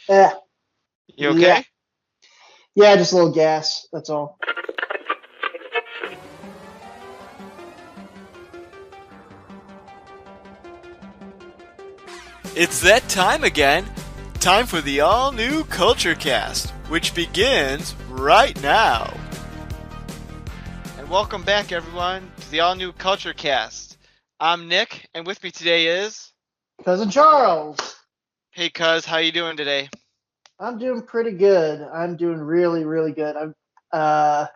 Eh, You yeah, okay? yeah, just a little gas. That's all. It's that time again. Time for the all new Culture Cast, which begins right now. And welcome back, everyone, to the all new Culture Cast. I'm Nick, and with me today is. Cousin Charles, Hey, cuz, how you doing today? I'm doing pretty good. I'm doing really, really good. Uh,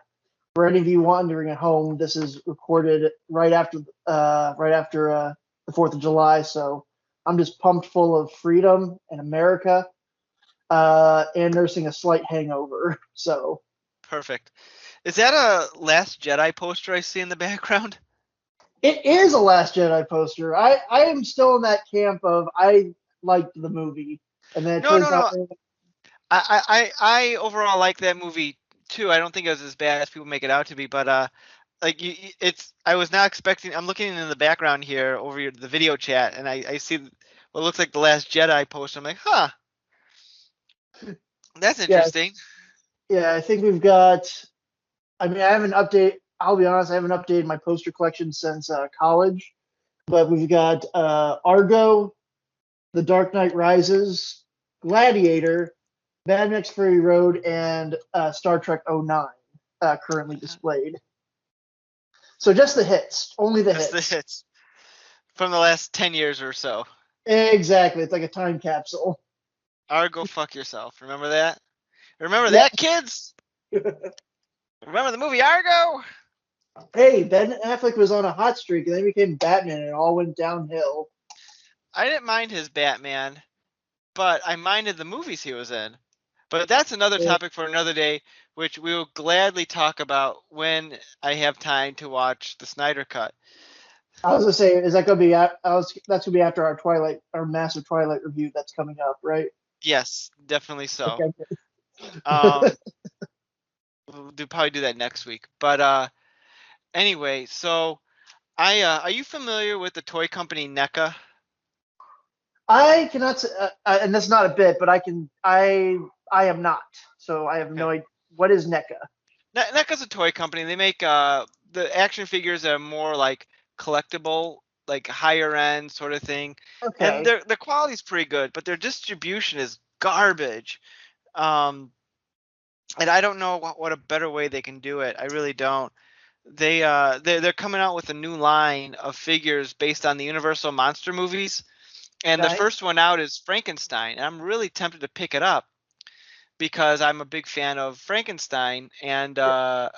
for any of you wandering at home, this is recorded right after the 4th of July. So I'm just pumped full of freedom and America, and nursing a slight hangover. So Perfect. Is that a Last Jedi poster I see in the background? it is a Last Jedi poster. I am still in that camp of I liked the movie, and then it No, no, turns out. no. I overall like that movie too. I don't think it was as bad as people make it out to be, but like it's. I was not expecting. I'm looking in the background here over the video chat, and I see what looks like the Last Jedi poster. I'm like, huh, that's Yeah, interesting. yeah, I think we've got. I mean, I haven't updated. I'll be honest, I haven't updated my poster collection since college. But we've got Argo, The Dark Knight Rises, Gladiator, Mad Max Fury Road, and Star Trek '09 currently displayed. So just the hits, only the That's the hits. hits from the last 10 years or so. Exactly, it's like a time capsule. Or go fuck yourself. Remember that? Remember Yeah. that, kids? Remember the movie Argo? Hey, Ben Affleck was on a hot streak, and then he became Batman, and it all went downhill. I didn't mind his Batman, but I minded the movies he was in. But that's another Yeah. topic for another day, which we will gladly talk about when I have time to watch the Snyder Cut. I was gonna say, is that gonna be? That's gonna be after our Twilight, our massive Twilight review that's coming up, right? Yes, definitely so. Okay. Um, we'll probably do that next week. But anyway, so I are you familiar with the toy company NECA? I cannot, and that's not a bit, but I can. I am not. So I have no Okay. idea. What is NECA? NECA's a toy company. They make the action figures that are more like collectible, like higher end sort of thing, and Okay. their quality's pretty good, but their distribution is garbage. Um, and I don't know what a better way they can do it. I really don't. They're coming out with a new line of figures based on the Universal monster movies, and the Okay. first one out is Frankenstein. And I'm really tempted to pick it up because I'm a big fan of Frankenstein. And Yeah.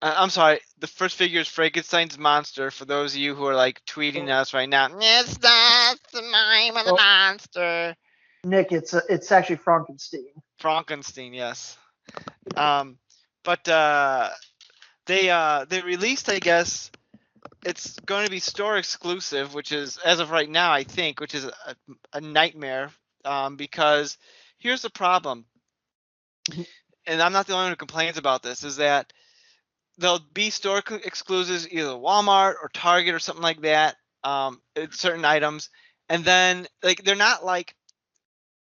I'm sorry, the first figure is Frankenstein's monster. For those of you who are like tweeting Oh, us right now, it's not the name of the oh, monster. Nick, it's actually Frankenstein. Frankenstein, yes. Um, but they released, I guess, it's going to be store exclusive, which is as of right now, I think, which is a nightmare. Because here's the problem, and I'm not the only one who complains about this, is that there'll be store exclusives, either Walmart or Target or something like that. It's certain items, and then like they're not like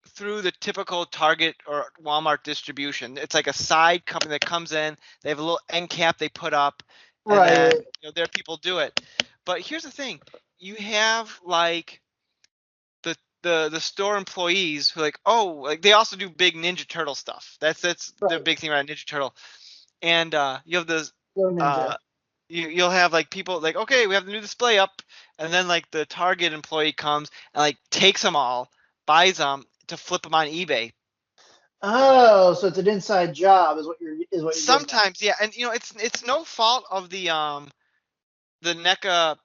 through the typical Target or Walmart distribution. It's like a side company that comes in. They have a little end cap they put up, and Right. then their people do it. But here's the thing: you have like the store employees who like, oh, like they also do big Ninja Turtle stuff. That's their Right. big thing around Ninja Turtle. And you have this Go Ninja. uh you'll have like people like, okay, we have the new display up, and then like the Target employee comes and like takes them all, buys them to flip them on eBay. Oh, so it's an inside job, is what you're getting at. Sometimes, yeah, and it's no fault of the NECA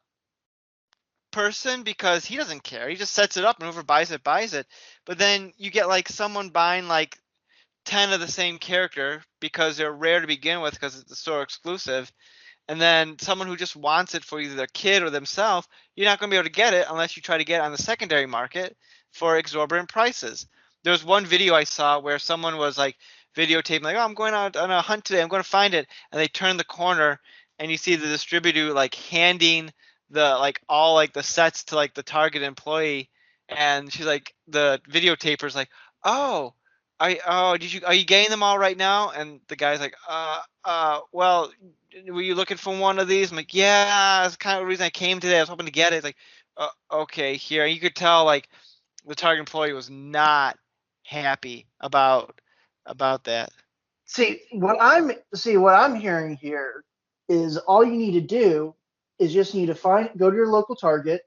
person because he doesn't care. He just sets it up and whoever buys it buys it. But then you get like someone buying like 10 of the same character because they're rare to begin with because it's a store exclusive, and then someone who just wants it for either their kid or themselves, you're not going to be able to get it unless you try to get it on the secondary market for exorbitant prices. There was one video I saw where someone was like videotaping, like, oh, I'm going out on a hunt today, I'm going to find it, and they turn the corner and you see the distributor like handing the like all like the sets to like the Target employee, and she's like, the videotaper's like, oh, are you getting them all right now? And the guy's like, well, were you looking for one of these? I'm like, yeah, that's kind of the reason I came today. I was hoping to get it. It's like, okay, here. And you could tell like the target employee was not happy about that. What I'm hearing here is all you need to do is just need to go to your local Target,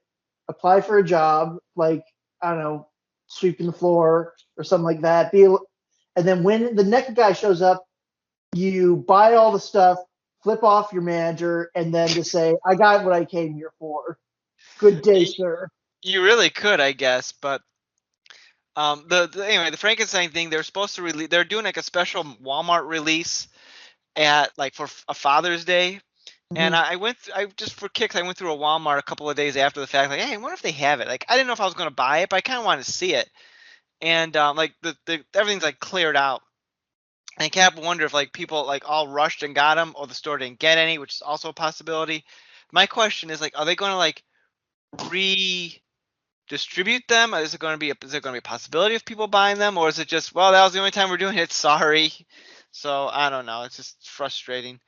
apply for a job like, I don't know, sweeping the floor or something like that. And then when the next guy shows up, you buy all the stuff, flip off your manager, and then just say, "I got what I came here for. Good day, Y- sir." You really could, I guess, but anyway, the Frankenstein thing, they're supposed to release. They're doing like a special Walmart release at like for a Father's Day. And Mhm. I just for kicks, I went through a Walmart a couple of days after the fact, like, hey, I wonder if they have it. Like, I didn't know if I was gonna buy it, but I kind of wanted to see it. And like the everything's like cleared out. And I kept wondering if like people like all rushed and got them, or the store didn't get any, which is also a possibility. My question is like, are they going to like redistribute them? Is it going to be a possibility of people buying them, or is it just, well, that was the only time we're doing it? Sorry. So I don't know. It's just frustrating.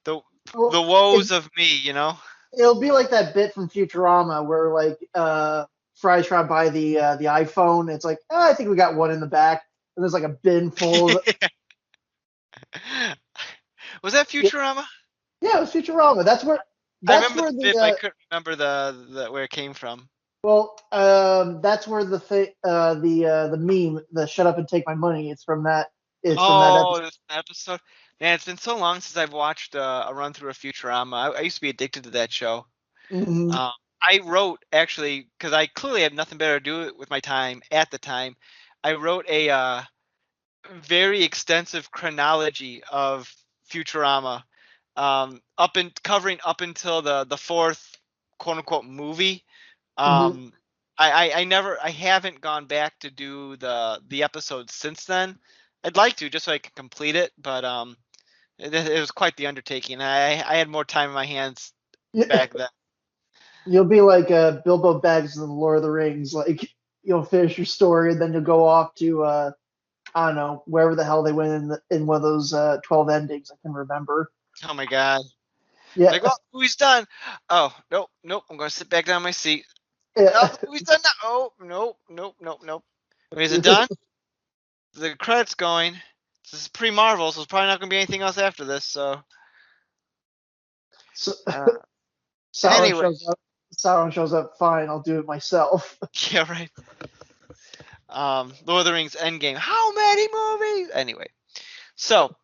The Well, the it, woes of me. it'll be like that bit from Futurama where like Fry's trying to buy the iPhone. It's like, I think we got one in the back, and there's like a bin full of. Was that Yeah, Futurama? yeah, it was Futurama. I That's remember where the bit, but I the couldn't remember the where it came from. that's where the meme, the "Shut up and take my money." It's from that. It's from that Oh, episode. this episode. Man, it's been so long since I've watched a run through of Futurama. I used to be addicted to that show. Hmm. Um, I wrote actually because I clearly had nothing better to do with my time at the time. I wrote a very extensive chronology of Futurama, up and covering up until the fourth quote unquote movie. Hmm. Um, I haven't gone back to do the episodes since then. I'd like to just so I can complete it, but it was quite the undertaking. I had more time in my hands Yeah, back then. you'll be like Bilbo Baggins in the Lord of the Rings. Like you'll finish your story, and then you'll go off to I don't know, wherever the hell they went in one of those 12 endings. I can remember. Oh my god! Yeah, Like, well, the movie's done. Oh nope, nope. I'm gonna sit back down in my seat. Oh, yeah. the movie's done now. Oh nope, nope, nope, nope. Wait, is it done? The credits going. This is pre-Marvel, so it's probably not gonna be anything else after this. So, So, uh, Sauron anyway, shows up. Sauron shows up. Fine, I'll do it myself. yeah, right. Lord of the Rings Endgame. How many movies? Anyway, so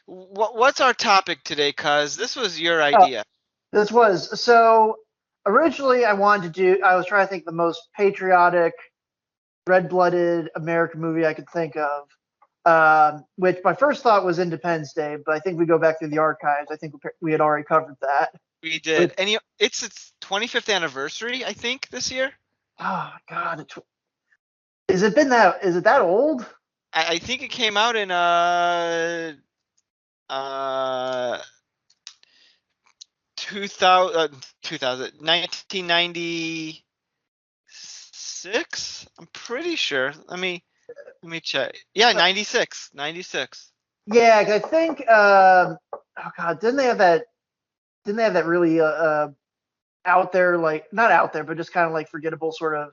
what's our topic today? Cause this was your Uh, idea. this was so originally I wanted to do. I was trying to think the most patriotic, red-blooded American movie I could think of. Which my first thought was Independence Day, but I think we go back through the archives. I think we had already covered that. We With did, and it's its 25th anniversary, I think, this year. oh god, is it that old? I think it came out in uh 2000, 1996. I'm pretty sure. Let me check. Yeah, 96. 96. Yeah, 'cause I think oh god, didn't they have that really out there, like not out there, but just kind of like forgettable sort of,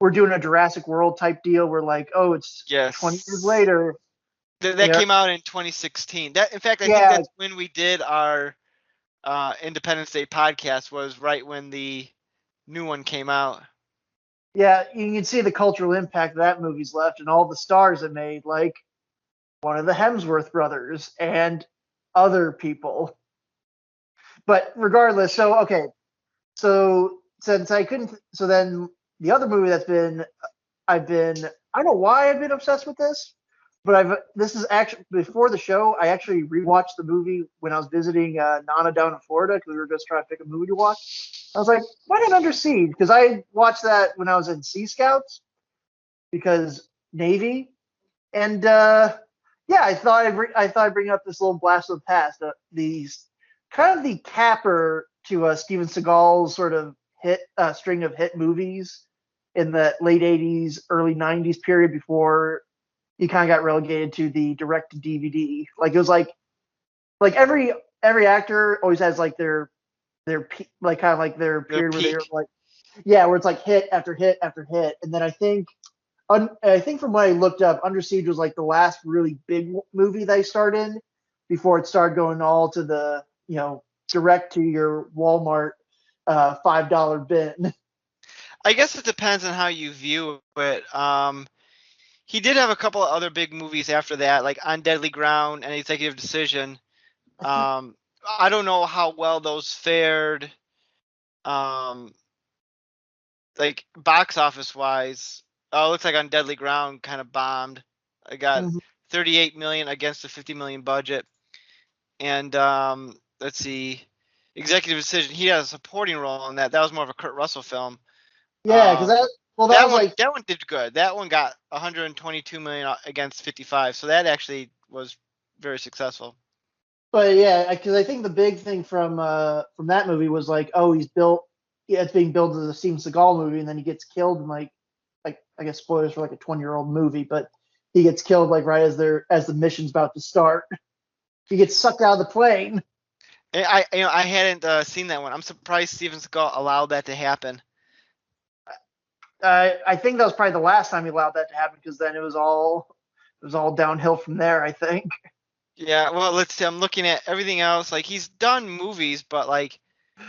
we're doing a Jurassic World type deal. We're like, oh, it's 20 years Yes. later. That Yeah, came out in 2016. That, in fact, I think yeah, that's when we did our Independence Day podcast. Was right when the new one came out. yeah. You can see the cultural impact that movie's left and all the stars it made, like one of the Hemsworth brothers and other people. But regardless, so okay, so since I couldn't, so then the other movie I've been, I don't know why I've been obsessed with this, but this is actually before the show. I actually rewatched the movie when I was visiting Nana down in Florida because we were just trying to pick a movie to watch. I was like, why not Under Siege? Because I watched that when I was in Sea Scouts because Navy, and yeah, I thought I'd bring up this little blast of the past, these kind of the capper to Steven Seagal's sort of hit string of hit movies in the late 80s, early 90s period before he kind of got relegated to the direct to DVD. Like it was like every actor always has like their like kind of like their Their period where they're peak. like, yeah, where it's like hit after hit after hit. And then I think from what I looked up, Under Siege was like the last really big movie they starred in before it started going all to the direct to your Walmart $5 bin. I guess it depends on how you view it. He did have a couple of other big movies after that, like On Deadly Ground and Executive Decision. I think. I don't know how well those fared, um, like box office wise. Oh, it looks like On Deadly Ground kind of bombed. I got Mhm. 38 million against a 50 million budget. And let's see, Executive Decision. He has a supporting role in that. That was more of a Kurt Russell film. Yeah, because Um, that was like, that one did good. That one got 122 million against 55. So that actually was very successful. but yeah, because I think the big thing from that movie was like, oh, yeah, it's being billed as a Steven Seagal movie, and then he gets killed in like I guess spoilers for like a 20-year-old movie, but he gets killed like right as the mission's about to start. He gets sucked out of the plane. I hadn't seen that one. I'm surprised Steven Seagal allowed that to happen. I think that was probably the last time he allowed that to happen because then it was all downhill from there. I think. Yeah, well, let's see. I'm looking at everything else. Like he's done movies, but like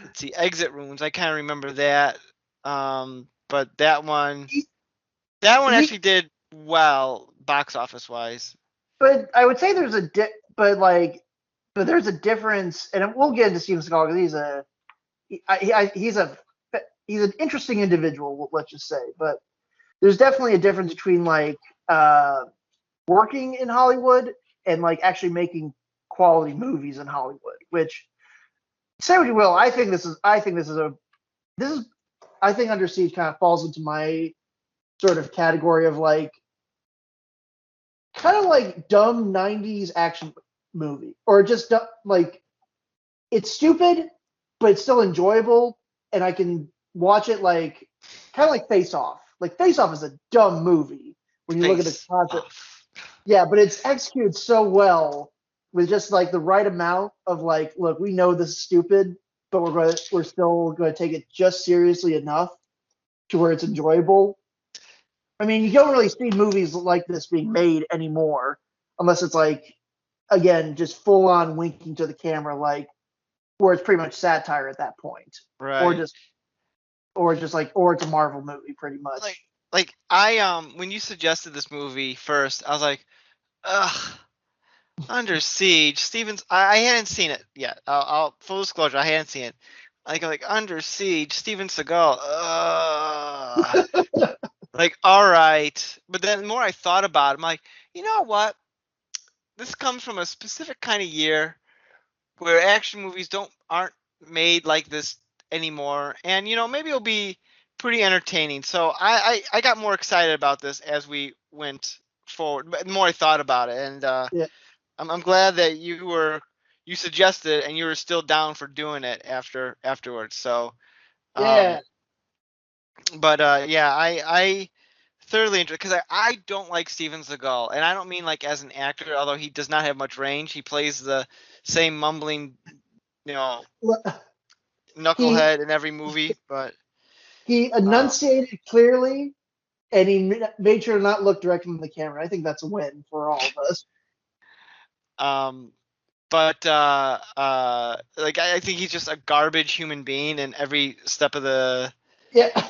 let's see, Exit Wounds. I kind of remember that. But He, that one he actually did well box office wise. but I would say but there's a difference, and we'll get into Steven Seagal because he's an interesting individual. Let's just say, but there's definitely a difference between like uh, working in Hollywood and like actually making quality movies in Hollywood. Which say what you will, this is I think Under Siege kind of falls into my sort of category of like kind of like dumb 90s action movie or just like it's stupid but it's still enjoyable and I can watch it like kind of like Face Off. Like Face Off is a dumb movie when you look at the Face concept. off. Yeah, but it's executed so well with just like the right amount of like, look, we know this is stupid, but we're still going to take it just seriously enough to where it's enjoyable. I mean, you don't really see movies like this being made anymore, unless it's like, again, just full on winking to the camera, like where it's pretty much satire at that point, or Right. just, or it's a Marvel movie, pretty Like much. like I when you suggested this movie first, I was like, ugh, Under Siege. Stevens. I hadn't seen it yet. I'll full disclosure, I hadn't seen it. Like Under Siege, Steven Seagal. Like all right, but then the more I thought about it, I'm like, you know what? This comes from a specific kind of year where action movies don't aren't made like this anymore, and maybe it'll be pretty entertaining. So I got more excited about this as we went forward, but the more I thought about it, and Yeah, I'm glad that you suggested and you were still down for doing it afterwards. So yeah. um, but yeah, I thoroughly enjoy because I don't like Steven Seagal, and I don't mean like as an actor, although he does not have much range. He plays the same mumbling, you know, He knucklehead in every movie. But he um, enunciated clearly and he made sure to not look directly in the camera. I think that's a win for all of us. um, but like I think he's just a garbage human being in every step of the Yeah,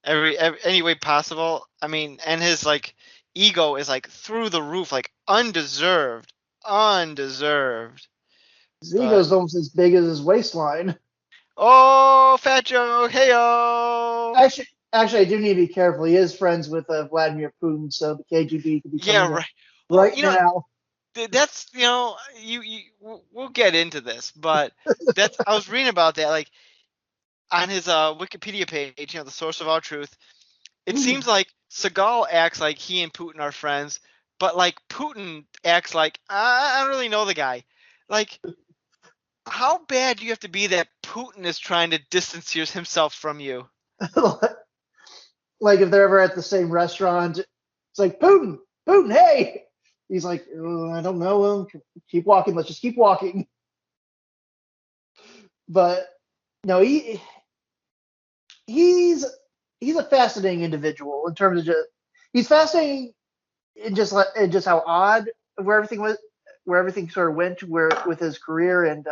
every any way possible. I mean, and his like ego is like through the roof, like undeserved. his But ego's almost as big as his waistline. oh, Fat Joe, heyo. Actually, I do need to be careful. He is friends with Vladimir Putin, so the KGB could be Yeah, coming in right. Well, right now. that's we'll get into this, but that's I was reading about that like on his Wikipedia page, the source of all truth. It seems like Seagal acts like he and Putin are friends, but like Putin acts like I don't really know the guy. Like, how bad do you have to be that Putin is trying to distance himself from you? like if they're ever at the same restaurant, it's like Putin, hey. He's like, I don't know him. Keep walking. Let's just keep walking. But no, he's he's a fascinating individual in terms of just he's fascinating in just how odd where everything was where everything sort of went where with his career and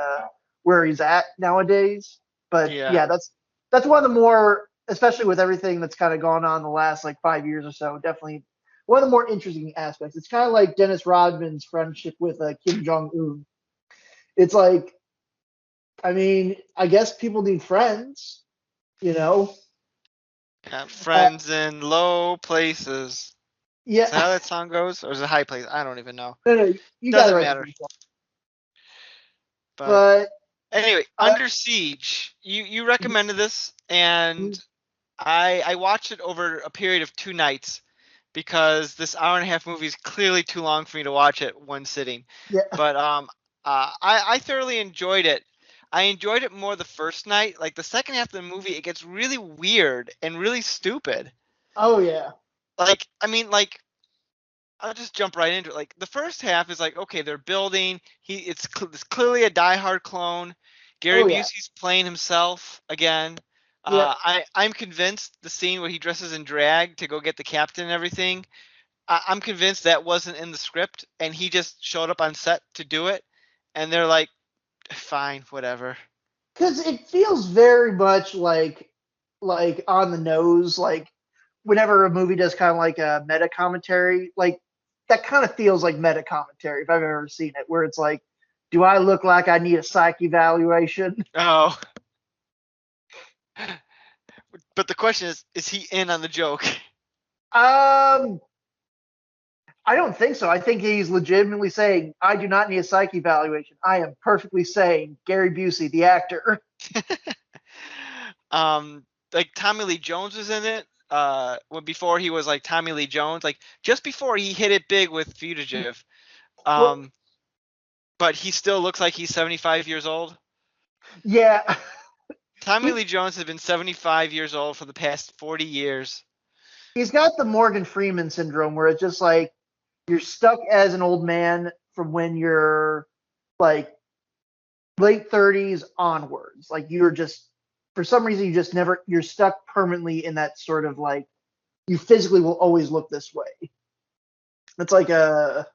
where he's at nowadays. But Yeah. yeah, that's one of the more especially with everything that's kind of gone on the last like 5 years or so. Definitely one of the more interesting aspects. It's kind of like Dennis Rodman's friendship with Kim Jong Un. It's like, I mean, I guess people need friends, you know. Uh, Friends in low places. Is yeah, that how that song goes? Or is it high place? I don't even know. no, you got it Doesn't right. matter. But But anyway, I, Under Siege. You recommended this, and I watched it over a period of 2 nights because this hour and a half movie is clearly too long for me to watch it one sitting. yeah, But I thoroughly enjoyed it. I enjoyed it more the first night. Like the second half of the movie, it gets really weird and really stupid. oh yeah, Like I mean, like I'll just jump right into it. Like the first half is like, okay, they're building. It's clearly a Die Hard clone. Gary oh yeah, Busey's playing himself again. yeah. I'm convinced the scene where he dresses in drag to go get the captain and everything. I'm convinced that wasn't in the script, and he just showed up on set to do it. And they're like, fine, whatever. Because it feels very much like on the nose, like whenever a movie does kind of like a meta commentary, like that kind of feels like meta commentary if I've ever seen it, where it's like, do I look like I need a psych evaluation? Oh, but the question is he in on the joke? Um, I don't think so. I think he's legitimately saying, I do not need a psych evaluation. I am perfectly sane. Gary Busey, the actor. um, like Tommy Lee Jones was in it. When before he was like Tommy Lee Jones, like just before he hit it big with Fugitive. Well, Um, but he still looks like he's 75 years old. yeah. Tommy he, Lee Jones has been 75 years old for the past 40 years. he's got the Morgan Freeman syndrome where it's just like you're stuck as an old man from when you're like late 30s onwards. Like you're just, for some reason, you just never, you're stuck permanently in that sort of like, you physically will always look this way. It's like a,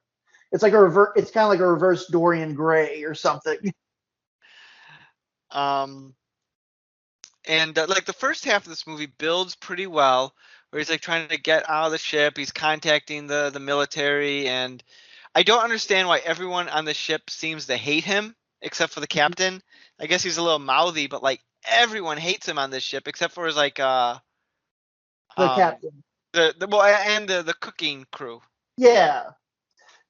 it's like a revert, it's kind of like a reverse Dorian Gray or something. Um, and like the first half of this movie builds pretty well, where he's like trying to get out of the ship. He's contacting the military, and I don't understand why everyone on the ship seems to hate him except for the captain. I guess he's a little mouthy, but like everyone hates him on this ship except for his like The um captain. the well and the cooking crew. Yeah.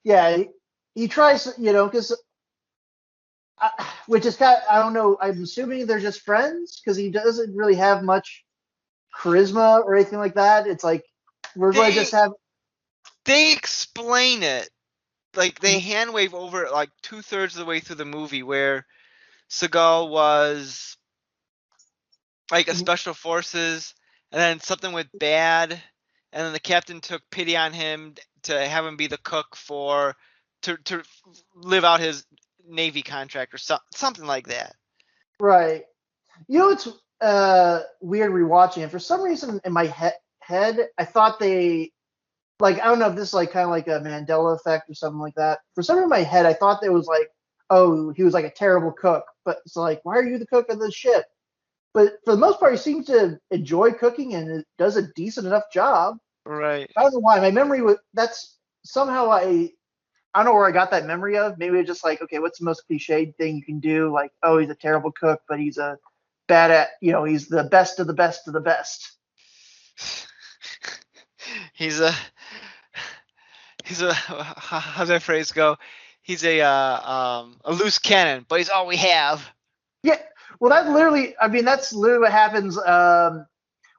Yeah. He tries, because which is kind of, I don't know. I'm assuming they're just friends because he doesn't really have much charisma or anything like that. It's like we're going to They just have. they explain it like they hand wave over it like 2/3 of the way through the movie where Seagal was like a special forces, and then something went bad, and then the captain took pity on him to have him be the cook for to live out his Navy contract or something like that. Right. It's weird rewatching it. For some reason, in my head, I thought they like I don't know if this is like kind of like a Mandela effect or something like that. For some reason, in my head, I thought there was like, oh, he was like a terrible cook. But it's like, why are you the cook of the ship? But for the most part, he seems to enjoy cooking and does a decent enough job. Right. I don't know why. My memory was that's somehow I don't know where I got that memory of. Maybe it's just like, okay, what's the most cliched thing you can do? Like, oh, he's a terrible cook, but he's a bad at, he's the best of the best of the best. he's a he's a how's that phrase go? He's a loose cannon, but he's all we have. Yeah. Well, I mean, that's literally what happens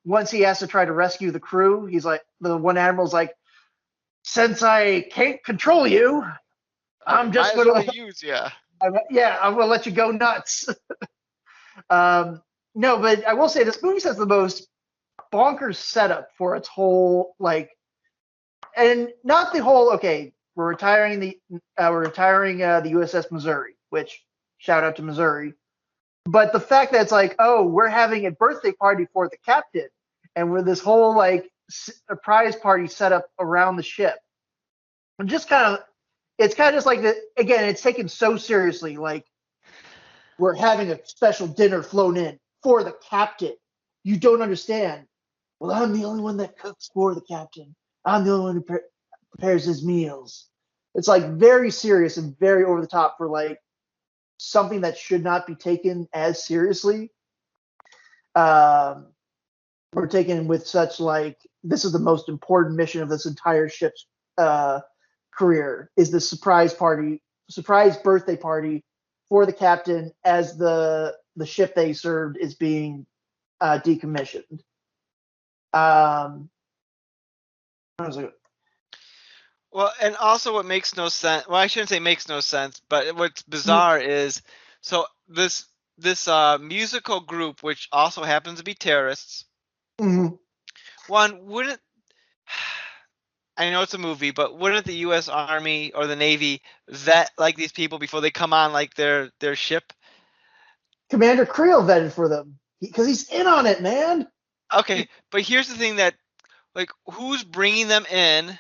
once he has to try to rescue the crew. He's like, the one admiral's like, since I can't control you, I I'm might just as going well to, use ya. yeah, I'm going to let you go nuts. um, no, but I will say this movie has the most bonkers setup for its whole like, and not the whole. Okay, we're retiring the USS Missouri, which shout out to Missouri. But the fact that it's like, oh, we're having a birthday party for the captain, and with this whole like surprise party set up around the ship, and just kind of, it's kind of just like the again, it's taken so seriously. Like we're having a special dinner flown in for the captain. You don't understand. Well, I'm the only one that cooks for the captain. I'm the only one who prepares his meals. It's like very serious and very over the top for like something that should not be taken as seriously. Um, or taken with such like this is the most important mission of this entire ship's career is the surprise birthday party for the captain as the ship they served is being decommissioned. I was like, Well, and also what makes no sense. Well, I shouldn't say makes no sense, but what's bizarre is so this musical group, which also happens to be terrorists. mm-hmm. One wouldn't. I know it's a movie, but wouldn't the U.S. Army or the Navy vet like these people before they come on like their ship? Commander Creel vetted for them because he's in on it, man. Okay, but here's the thing that like who's bringing them in?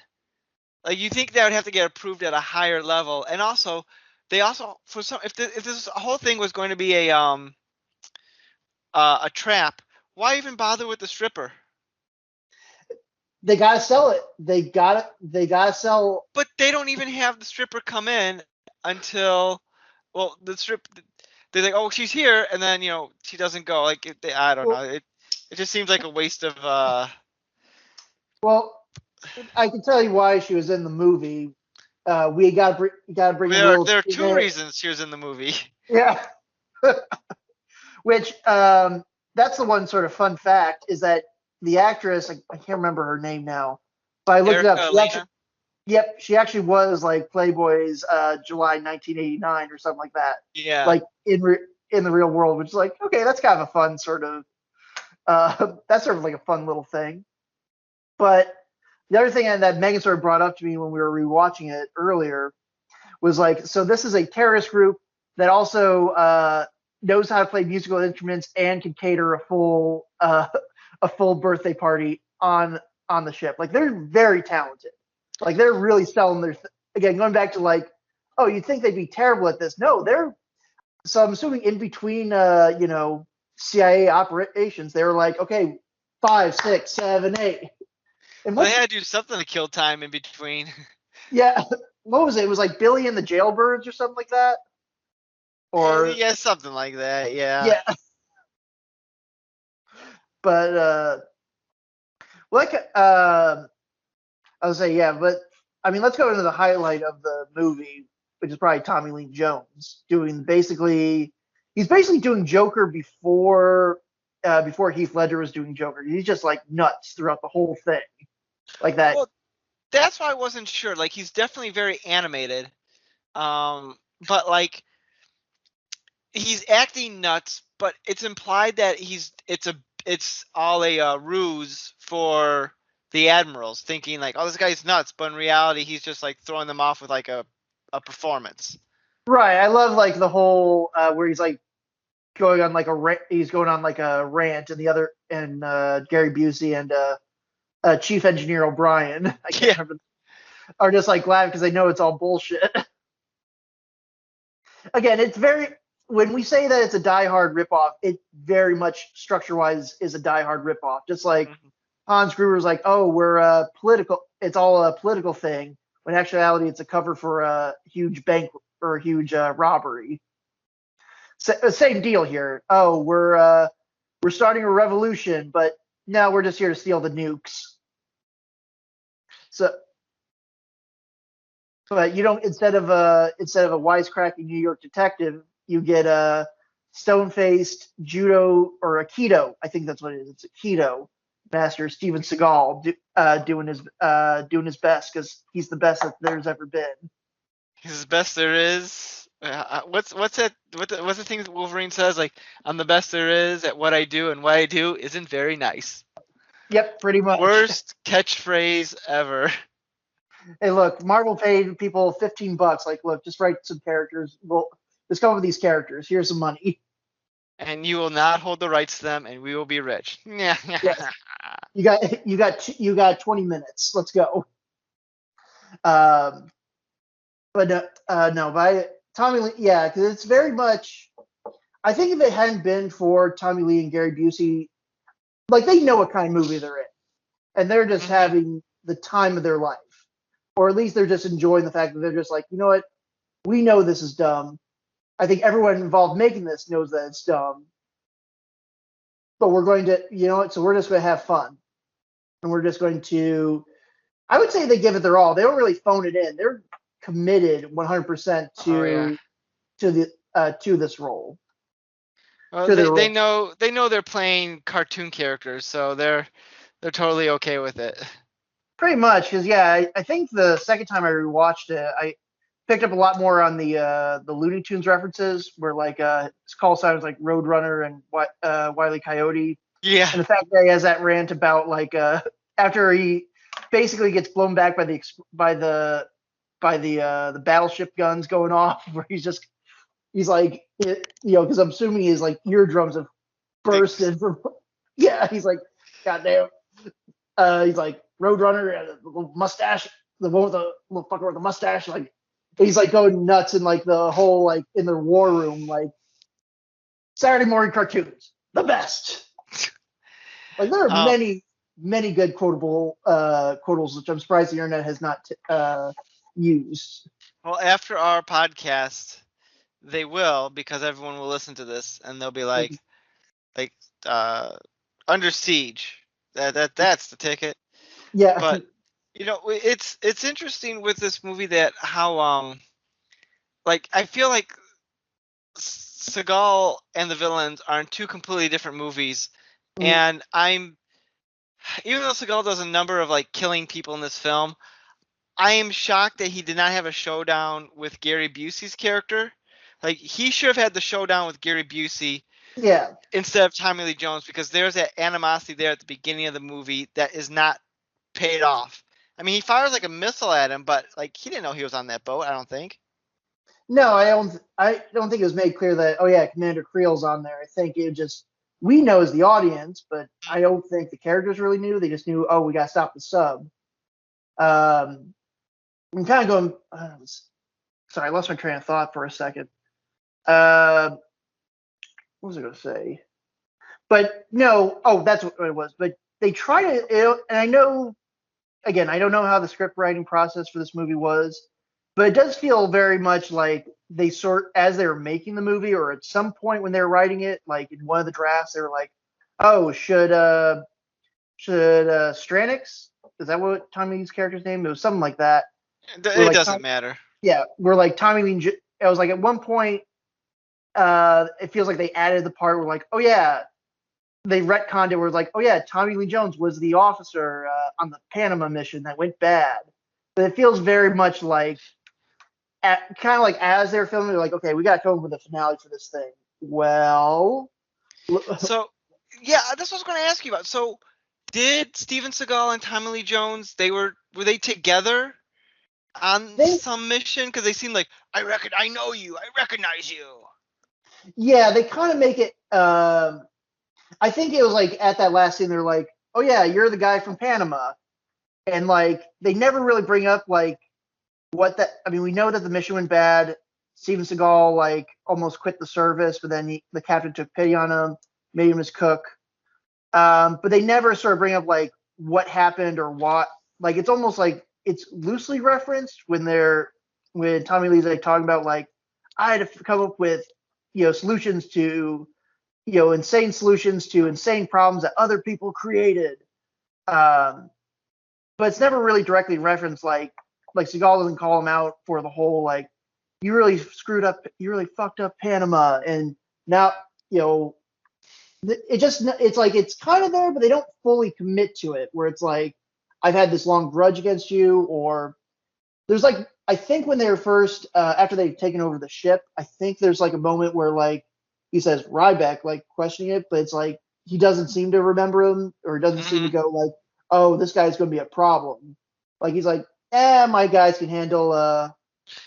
Like you think that would have to get approved at a higher level, and also they also for some if this whole thing was going to be a trap, why even bother with the stripper? They gotta sell it. They gotta sell. But they don't even have the stripper come in until well the strip they're like oh she's here and then she doesn't go like I don't know Well, it just seems like a waste of well, I can tell you why she was in the movie. We gotta bring in there are two reasons she was in the movie. Yeah. Which that's the one sort of fun fact is that the actress I can't remember her name now, but I looked it up. She actually was like Playboy's July 1989 or something like that. Yeah. Like in the real world, which is like okay, that's kind of a fun sort of that's sort of like a fun little thing. But the other thing that Megan sort of brought up to me when we were rewatching it earlier was like, so this is a terrorist group that also knows how to play musical instruments and can cater a full birthday party on the ship. Like they're very talented. Like they're really selling their again going back to like, oh, you'd think they'd be terrible at this. No, they're so I'm assuming in between CIA operations, they were like, okay, 5, 6, 7, 8. And Well, they had to do something to kill time in between. Yeah, what was it? It was like Billy and the Jailbirds or something like that. Or yeah, something like that. Yeah. yeah, but like I would say yeah, but I mean let's go into the highlight of the movie, which is probably Tommy Lee Jones doing he's basically doing Joker before Heath Ledger was doing Joker. He's just like nuts throughout the whole thing, like that. Well, that's why I wasn't sure. Like he's definitely very animated, but like he's acting nuts. But it's implied that it's all a ruse for the admirals, thinking like, oh, this guy's nuts, but in reality, he's just like throwing them off with like a performance. Right. I love like the whole where he's like going on like he's going on like a rant, and Gary Busey and Chief Engineer O'Brien, I can't remember, are just like laughing because they know it's all bullshit. Again, it's very when we say that it's a Die Hard ripoff, it very much structure wise is a Die Hard ripoff. Just like Hans Gruber's like, oh, we're political. It's all a political thing. When in actuality, it's a cover for a huge bank or a huge robbery. Same deal here. Oh, we're starting a revolution, but no, we're just here to steal the nukes. So, but you don't instead of a wisecracking New York detective, you get a stone-faced judo or aikido. I think that's what it is. It's aikido master Steven Seagal doing his best because he's the best that there's ever been. He's the best there is. What's that? What's the thing that Wolverine says? Like, I'm the best there is at what I do, and what I do isn't very nice. Yep, pretty much. Worst catchphrase ever. Hey, look, Marvel paid people $15. Like, look, just write some characters. Well, just come up with these characters. Here's some money. And you will not hold the rights to them, and we will be rich. Yeah. Yes, you got 20 minutes. Let's go. Um, but no, by Tommy Lee, yeah, because it's very much. I think if it hadn't been for Tommy Lee and Gary Busey, like they know what kind of movie they're in, and they're just having the time of their life, or at least they're just enjoying the fact that they're just like, you know what, we know this is dumb. I think everyone involved making this knows that it's dumb, but we're going to, you know what, so we're just going to have fun, and we're just going to. I would say they give it their all. They don't really phone it in. They're committed 100% Oh yeah. to this role. Well, To their they role. know they're playing cartoon characters, so they're totally okay with it. Pretty much, because yeah, I think the second time I rewatched it, I picked up a lot more on the Looney Tunes references, where like his call sign was like Roadrunner and Wile E. Coyote, Yeah. and the fact that he has that rant about like after he basically gets blown back by the battleship guns going off, where he's like, because I'm assuming his like eardrums have bursted from, yeah, he's like, goddamn. He's like Roadrunner and the little mustache, the one with the little fucker with the mustache. Like he's like going nuts in like the whole like in the war room, like Saturday morning cartoons, the best. Like there are Um, many good quotables, which I'm surprised the internet has not used. well, after our podcast, they will, because everyone will listen to this and they'll be Like, like uh Under Siege. That's the ticket. yeah, But it's interesting with this movie that how like I feel like Seagal and the villains are in two completely different movies, and I'm even though Seagal does a number of like killing people in this film, I am shocked that he did not have a showdown with Gary Busey's character. Like he should have had the showdown with Gary Busey yeah. instead of Tommy Lee Jones, because there's that animosity there at the beginning of the movie that is not paid off. I mean, he fires like a missile at him, but like he didn't know he was on that boat. I don't think. No, I don't. I don't think it was made clear that. Oh yeah, Commander Creel's on there. I think it just we know as the audience, but I don't think the characters really knew. They just knew. Oh, we got to stop the sub. I'm kind of going. Sorry, I lost my train of thought for a second. Uh, what was I going to say? But no. Oh, that's what it was. But they try to. And I know. Again, I don't know how the script writing process for this movie was, but it does feel very much like they as they were making the movie, or at some point when they were writing it, like in one of the drafts, they were like, "Oh, should Stranix? Is that what Tommy Lee's character's name? It was something like that. We're It like, doesn't matter. yeah, we're like Tommy Lee. I was like at one point, it feels like they added the part where like, oh yeah, they retconned it where it's like, oh yeah, Tommy Lee Jones was the officer on the Panama mission that went bad. But it feels very much like, kind of like as they're filming, they're like, okay, we got to come up with a finale for this thing. Well, So, yeah, that's what I was going to ask you about. So, did Steven Seagal and Tommy Lee Jones were they together on they, some mission? Because they seemed like I know you, I recognize you. yeah, they kind of make it. I think it was like at that last scene, they're like, oh yeah, you're the guy from Panama, and like they never really bring up like what that. I mean, we know that the mission went bad. Steven Seagal like almost quit the service, but then the captain took pity on him, made him his cook. But they never sort of bring up like what happened or what. Like it's almost like it's loosely referenced when Tommy Lee's like talking about like I had to come up with solutions to insane solutions to insane problems that other people created. Um, but it's never really directly referenced like Seagal doesn't call him out for the whole like you really screwed up, you really fucked up Panama, and now it's like it's kind of there, but they don't fully commit to it. Where it's like I've had this long grudge against you, or there's like I think when they were first after they've taken over the ship, I think there's like a moment where like he says Ryback like questioning it, but it's like he doesn't seem to remember him, or he doesn't seem to Hmm. go like, oh, this guy's going to be a problem. Like he's like, my guys can handle a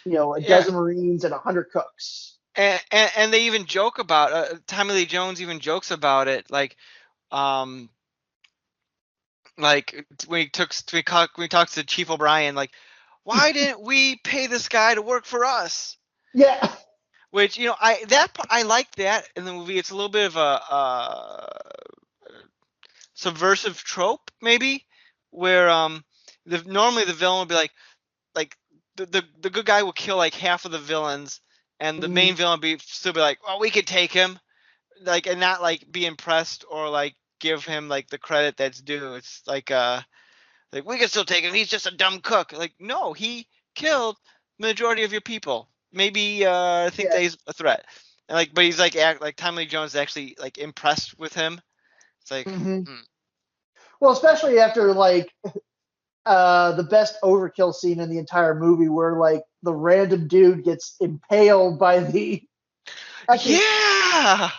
Yeah. dozen Marines and 100 cooks. And they even joke about Tommy Lee Jones even jokes about it, um like when he talks to Chief O'Brien, like, why didn't we pay this guy to work for us? Yeah. Which, I like that in the movie. It's a little bit of a subversive trope, maybe, where normally the villain would be like the good guy will kill like half of the villains, and the Mhm. main villain be still be like, oh, we could take him, like, and not like be impressed or like give him like the credit that's due. It's like we can still take him. He's just a dumb cook. Like, no, he killed majority of your people. Maybe think Yeah. that he's a threat. And like, but he's like Tommy Lee Jones is actually like impressed with him. It's like, Hmm. hmm. Well, especially after like the best overkill scene in the entire movie, where like the random dude gets impaled by the actually, Yeah,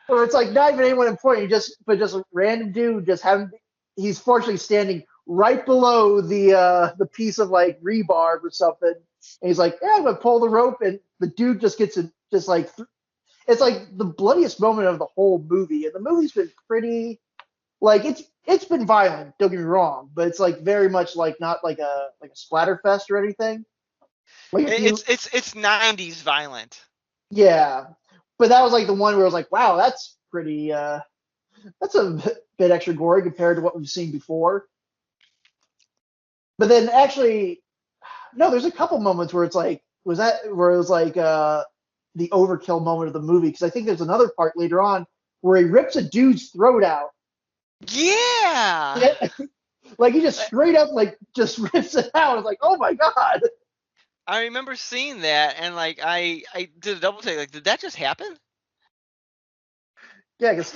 or it's like not even anyone important, just a random dude just having. He's fortunately standing right below the piece of like rebarb or something, and he's like, "Yeah, I'm gonna pull the rope," and the dude just gets it, just like it's like the bloodiest moment of the whole movie, and the movie's been pretty like it's been violent. Don't get me wrong, but it's like very much like not like a splatter fest or anything. Like if you, it's 90s violent. yeah, but that was like the one where I was like, wow, that's pretty. That's a bit extra gory compared to what we've seen before. But then actually, no, there's a couple moments where it's like, was that where it was like the overkill moment of the movie? Because I think there's another part later on where he rips a dude's throat out. Yeah. Yeah, like he just straight up like just rips it out. It's like, oh my god. I remember seeing that, and like I did a double take. Like, did that just happen? Yeah, because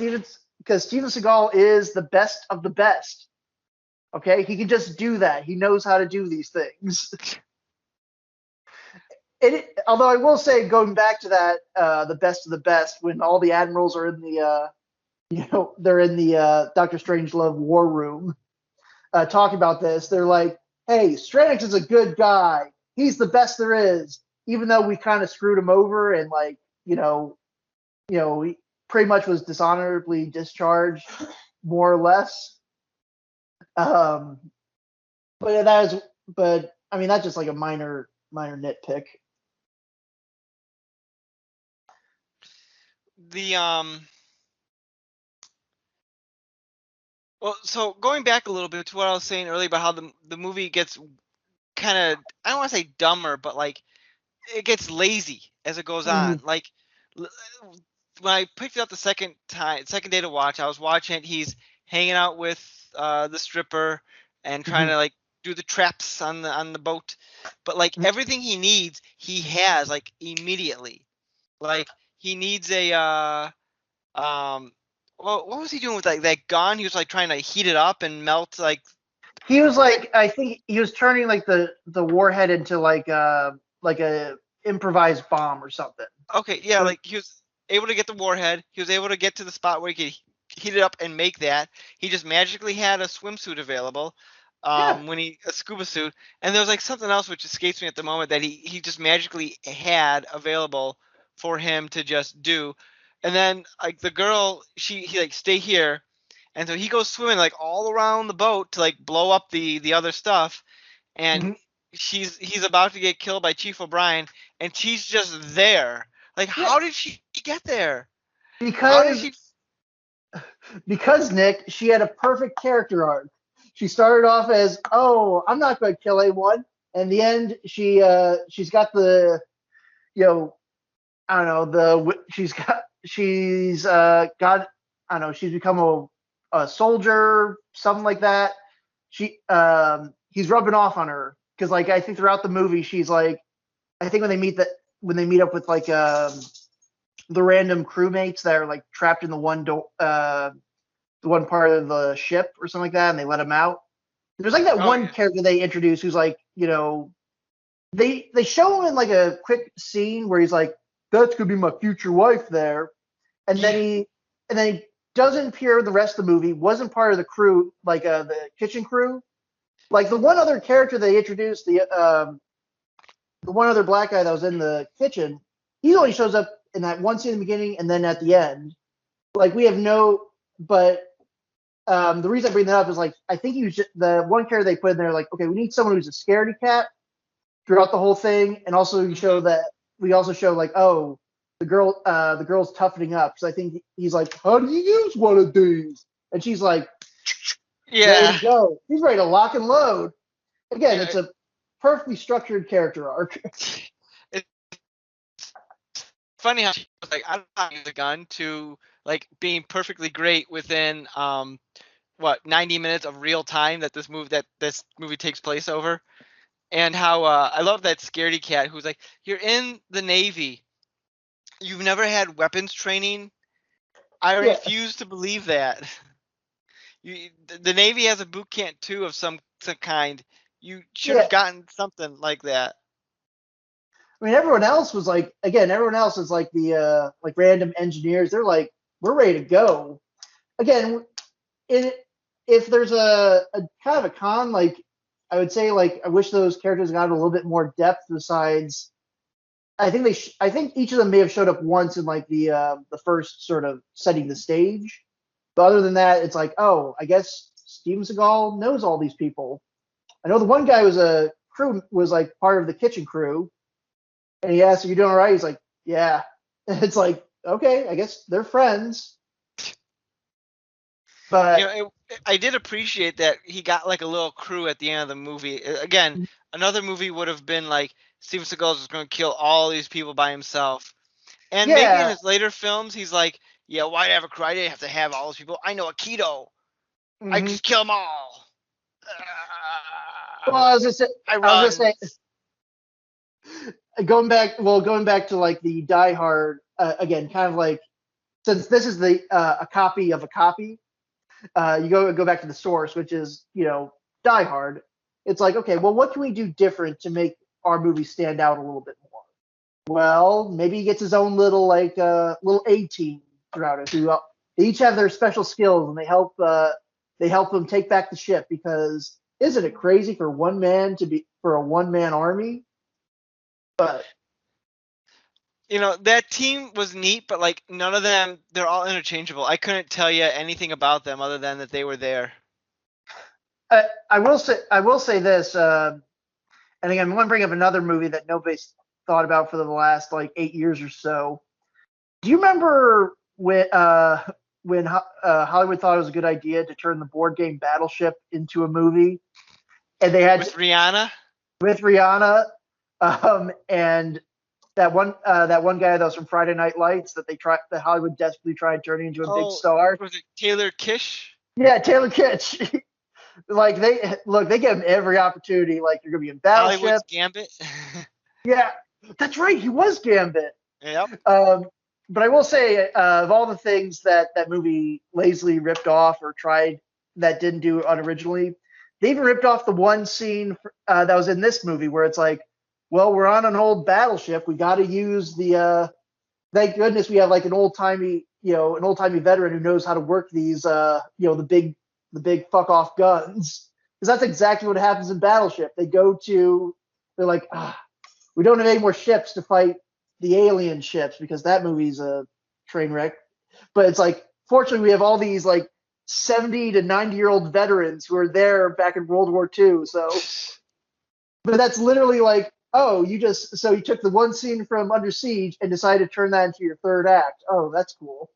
Steven Seagal is the best of the best. Okay, he can just do that. He knows how to do these things. Although I will say, going back to that, the best of the best, when all the admirals are in they're in the Doctor Strangelove war room, talking about this. They're like, "Hey, Stranix is a good guy. He's the best there is. Even though we kind of screwed him over and like, he pretty much was dishonorably discharged, more or less." Um, but I mean, that's just like a minor nitpick. The Well, so going back a little bit to what I was saying earlier about how the movie gets kind of, I don't want to say dumber, but like it gets lazy as it goes Mm-hmm. on. Like, l- when I picked it up the second day to watch, I was watching it. He's hanging out with the stripper and trying Mm-hmm. to like do the traps on the boat, but like everything he needs, he has like immediately. Like, he needs a what was he doing with that gun? He was like trying to heat it up and melt like. He was like, I think he was turning like the warhead into like a improvised bomb or something. Okay, yeah, So like he was able to get the warhead. He was able to get to the spot where he could heat it up and make that. He just magically had a swimsuit available, yeah. a scuba suit, and there was like something else which escapes me at the moment that he just magically had available for him to just do. And then like the girl, he like, stay here, and so he goes swimming like all around the boat to like blow up the other stuff, and Mm-hmm. he's about to get killed by Chief O'Brien, and she's just there. Like, Yeah, how did she get there? How did because she? because Nick, she had a perfect character arc. She started off as, oh, I'm not going to kill anyone. And in the end, she's got the, you know, I don't know, got I don't know, she's become a soldier, something like that. He's rubbing off on her because like I think throughout the movie she's like, I think when they meet up with like the random crewmates that are like trapped in the one part of the ship or something like that, and they let him out. There's like that Oh one yeah. character they introduce who's like, they show him in like a quick scene where he's like, "That's gonna be my future wife there," and then Yeah. he and then doesn't appear the rest of the movie, wasn't part of the crew, like the kitchen crew. Like the one other character they introduced, the one other black guy that was in the kitchen, he only shows up in that one scene in the beginning and then at the end. Like we have no, but the reason I bring that up is like I think he was just, the one character they put in there. Like, okay, we need someone who's a scaredy cat throughout the whole thing, and also you show that we also show like, oh, the girl's toughening up. So I think he's like, how do you use one of these? And she's like, ready Yeah. to go. He's ready to lock and load. Again, Yeah, it's a perfectly structured character arc. it's funny how she was like, I don't know how to use a gun to like being perfectly great within 90 minutes of real time that this movie takes place over. And how I love that scaredy cat who's like, you're in the Navy. You've never had weapons training. I Yeah, refuse to believe that. The Navy has a boot camp too of some kind. You should yeah. have gotten something like that. I mean, everyone else was like, again, everyone else is like the like random engineers. They're like, we're ready to go. Again, it, if there's a kind of a con, like I would say, like I wish those characters got a little bit more depth. Besides, I think each of them may have showed up once in like the first sort of setting the stage. But other than that, it's like, oh, I guess Steven Seagal knows all these people. I know the one guy was like part of the kitchen crew, and he asked, "Are you doing all right?" He's like, "Yeah." It's like, okay, I guess they're friends. But I did appreciate that he got like a little crew at the end of the movie. Again, another movie would have been like Steven Seagal is going to kill all these people by himself. And maybe in yeah, his later films, he's like, yeah, why'd I have a crew? I didn't have to have all those people. I know Aikido. I mm-hmm. just kill them all. Well, I I was gonna run. say, going back to like the Die Hard again, kind of like since this is the a copy of a copy, you go back to the source, which is Die Hard. It's like, okay, well, what can we do different to make our movie stand out a little bit more? Well, maybe he gets his own little like little A team throughout it. Who they each have their special skills and they help them take back the ship because isn't it crazy for one man to be for a one man army? But That team was neat, but like none of them, they're all interchangeable. I couldn't tell you anything about them other than that they were there. I will say this, and again, I'm going to bring up another movie that nobody's thought about for the last like 8 years or so. Do you remember when Hollywood thought it was a good idea to turn the board game Battleship into a movie, and they had With Rihanna? with Rihanna, and that one guy that was from Friday Night Lights that Hollywood desperately tried turning into a big Oh, star. was it Taylor Kish? Yeah, Taylor Kitsch. Like they give him every opportunity. Like you're gonna be in Battleship. Hollywood's Gambit? Yeah, that's right. He was Gambit. Yep. But I will say, of all the things that that movie lazily ripped off or tried that didn't do unoriginally, they even ripped off the one scene that was in this movie where it's like, well, we're on an old battleship. We got to use the. Thank goodness we have like an old timey veteran who knows how to work these, the big fuck off guns. Because that's exactly what happens in Battleship. They're like, we don't have any more ships to fight the alien ships because that movie's a train wreck. But it's like, fortunately, we have all these like 70 to 90-year-old veterans who are there back in World War II. So, but that's literally like, oh, you took the one scene from Under Siege and decided to turn that into your third act. Oh, that's cool.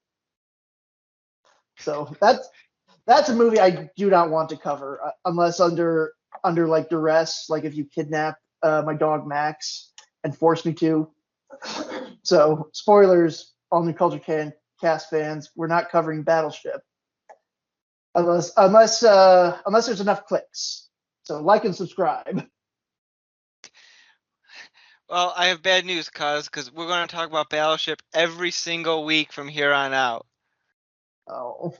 So that's a movie I do not want to cover unless under like duress, like if you kidnap my dog Max and force me to. So spoilers, all new culture can cast fans, we're not covering Battleship unless there's enough clicks. So like and subscribe. Well, I have bad news, because we're going to talk about Battleship every single week from here on out. Oh,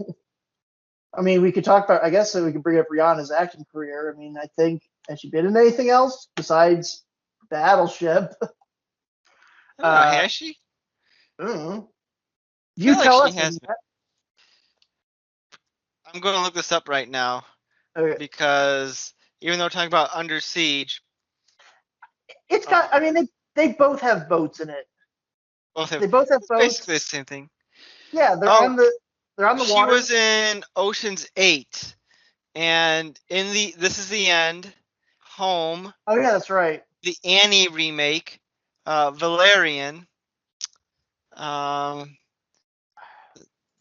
I mean, we could talk about. I guess we could bring up Rihanna's acting career. I mean, I think has she been in anything else besides Battleship? I don't know, has she? I don't know. I feel You like tell she us. has. I'm going to look this up right now Okay. because even though we're talking about Under Siege, It's got. I um, mean, they both have boats in it. both have They both have it's basically the boats. same thing. Yeah, Oh, they're on the she water. was in Ocean's 8, and this is the end. Home, Oh yeah, that's right. the Annie remake, Valerian. Um,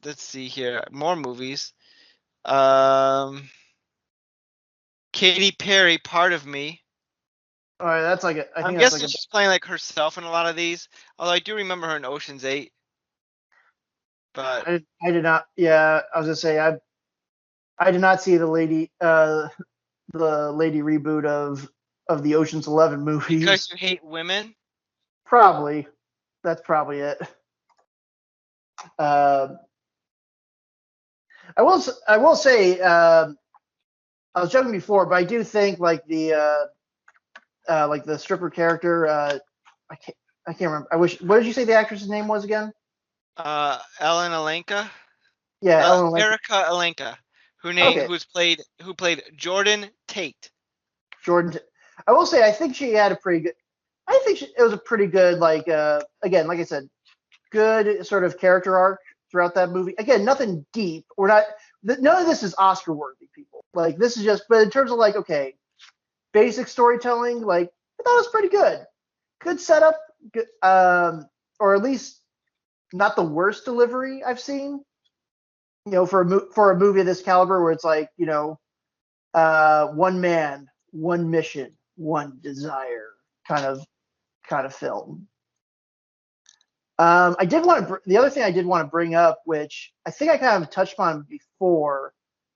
let's see here, more movies. Um, Katy Perry, Part of Me. All right, that's like I I'm think that's like guessing a. she's playing like herself in a lot of these. Although I do remember her in Ocean's 8, but I did not. Yeah, I was gonna say I did not see the lady reboot of the Ocean's 11 because movies. you hate women. Probably that's probably it. Uh, I will say I was joking before, but I do think like the stripper character. I can't I can't remember. I wish. What did you say the actress's name was again? Ellen Alenka, Yeah, Ellen Link. Erica Alenka, Okay, who played Jordan Tate. Jordan. I will say I think she had a pretty good. I think it was a pretty good like again like I said good sort of character arc throughout that movie. Again, nothing deep. We're not. None of this is Oscar worthy, people. Like this is just. But in terms of like okay, basic storytelling, like I thought it was pretty good. Good setup. Good, or at least not the worst delivery I've seen. You know, for a movie of this caliber, where it's like one man, one mission, one desire kind of film. I did want to. The other thing I did want to bring up, which I think I kind of touched on before,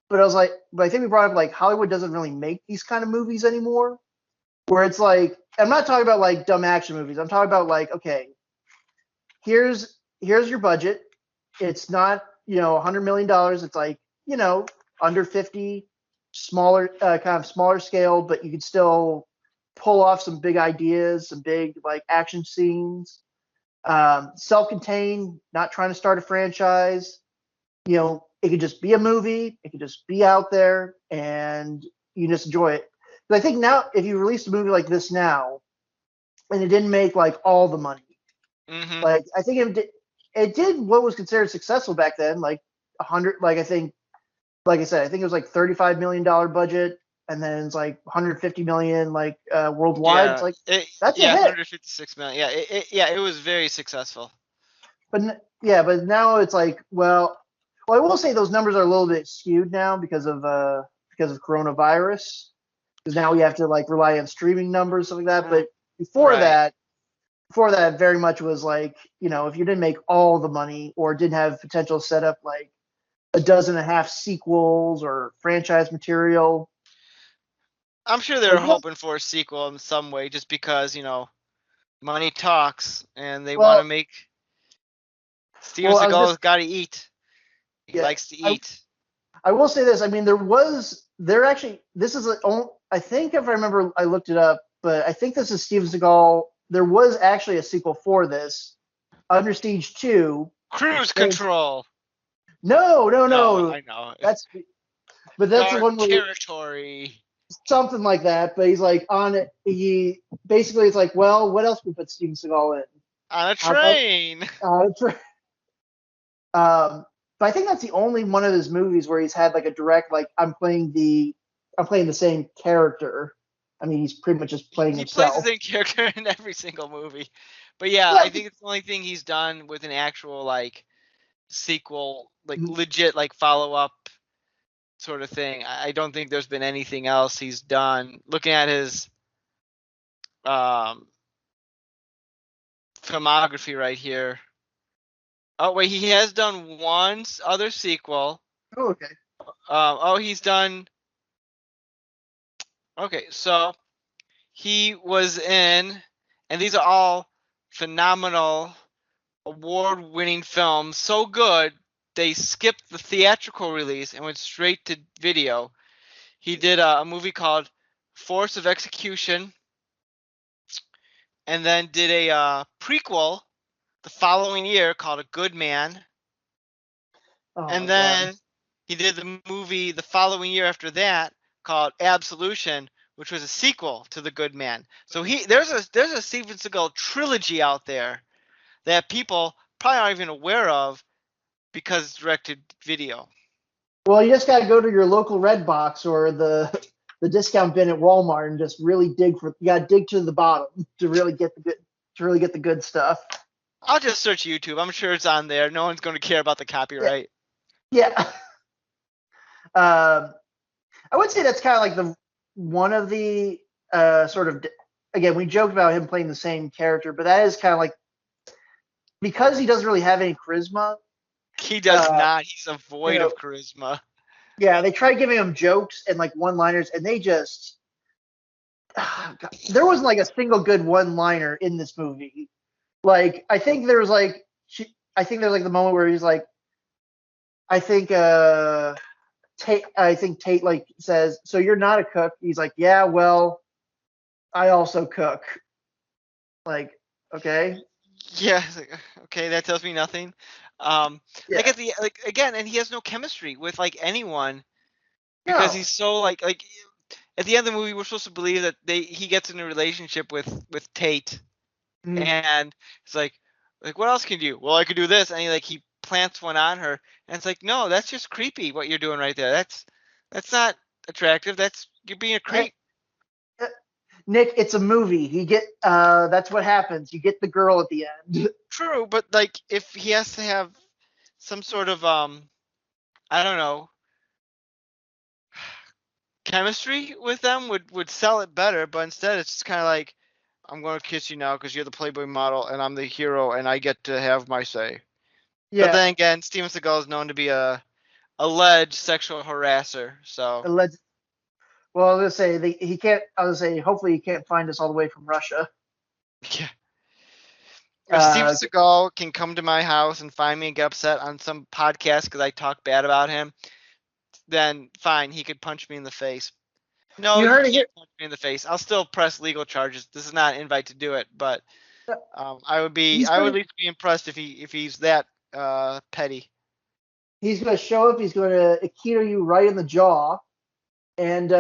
but I was like, but I think we brought up like Hollywood doesn't really make these kind of movies anymore. Where it's like, I'm not talking about like dumb action movies. I'm talking about like, okay, here's your budget. It's not $100 million. It's like under 50, smaller kind of smaller scale, but you can still pull off some big ideas, some big like action scenes. Self-contained, not trying to start a franchise. It could just be a movie. It could just be out there, and you just enjoy it. But I think now, if you released a movie like this now, and it didn't make like all the money, Mm-hmm. like I think it did what was considered successful back then, like 100. Like I think, like I said, I think it was like $35 million budget, and then it's like 150 million like worldwide. It's Yeah, like that's a yeah, hit. 156 million. Yeah, it was very successful. Yeah, but now it's like, well, I will say those numbers are a little bit skewed now because of coronavirus. Because now we have to like rely on streaming numbers stuff like that. But before Right. that, before that, very much was like if you didn't make all the money or didn't have potential to set up like a dozen and a half sequels or franchise material, I'm sure they're like hoping for a sequel in some way, just because money talks, and they want to well, make. Steven well, I was Seagal's just got to eat. He yeah, likes to I eat. I will say this. I mean, there actually, this is, I think if I remember, I looked it up, but I think this is Steven Seagal. There was actually a sequel for this, Under Siege 2. Cruise And it's, control. no, no, No, no. I know. That's, but that's the Dark one where territory. something like that. But he's like on it. Basically, it's like, well, what else can we put Steven Seagal in? On a How about, train. uh, but I think that's the only one of his movies where he's had like a direct like I'm playing the same character. I mean, he's pretty much just playing He plays the himself. same character in every single movie. But yeah, Yeah, I think it's the only thing he's done with an actual like sequel, like legit like follow up sort of thing. I don't think there's been anything else he's done. Looking at his um filmography right here. Oh wait, he has done one other sequel. oh, okay. He's done. Okay, so he was in, and these are all phenomenal, award-winning films. So good they skipped the theatrical release and went straight to video. He did a movie called Force of Execution, and then did a prequel the following year called A Good Man. Oh And my god. then he did the movie the following year after that called Absolution, which was a sequel to The Good Man. So there's a Steven Seagal trilogy out there that people probably aren't even aware of because it's directed video. Well, you just gotta go to your local Red Box or the discount bin at Walmart and just really dig for. You gotta dig to the bottom to really get the good stuff. I'll just search YouTube. I'm sure it's on there. No one's going to care about the Yeah, copyright. yeah. Um, I would say that's kind of like the one of the sort of again we joked about him playing the same character, but that is kind of like because he doesn't really have any charisma. He does not. He's a void of charisma. Yeah, they tried giving him jokes and like one-liners, and they just there wasn't like a single good one-liner in this movie. Like I think there's like I think there's like the moment where he's like, I think Tate like says, "So you're not a cook?" He's like, "Yeah, well, I also cook." Like, okay, Yeah. Okay, that tells me nothing. yeah, Like again, and he has no chemistry with like anyone because no, he's so like at the end of the movie we're supposed to believe that he gets in a relationship with Tate, mm, and it's like what else can you do? Well, I could do this, and he plants one on her, and it's like, no, that's just creepy what you're doing right there. That's not attractive. You're being a hey, creep. Nick, it's a movie. You get that's what happens. You get the girl at the end. True, but like if he has to have some sort of I don't know, chemistry with them would sell it better, but instead it's just kind of like, I'm going to kiss you now because you're the Playboy model and I'm the hero and I get to have my say. But Yeah, then again, Steven Seagal is known to be a alleged sexual harasser, so alleged. Well, I was gonna say he can't. I was gonna say hopefully he can't find us all the way from Russia. yeah. If Steven Uh, Seagal can come to my house and find me and get upset on some podcast because I talk bad about him, then fine, he could punch me in the face. No, you he heard it here. can't punch me in the face. I'll still press legal charges. This is not an invite to do it, but I would He's at gonna least be impressed if he's that petty. he's gonna show up. He's gonna Aikido you right in the jaw. And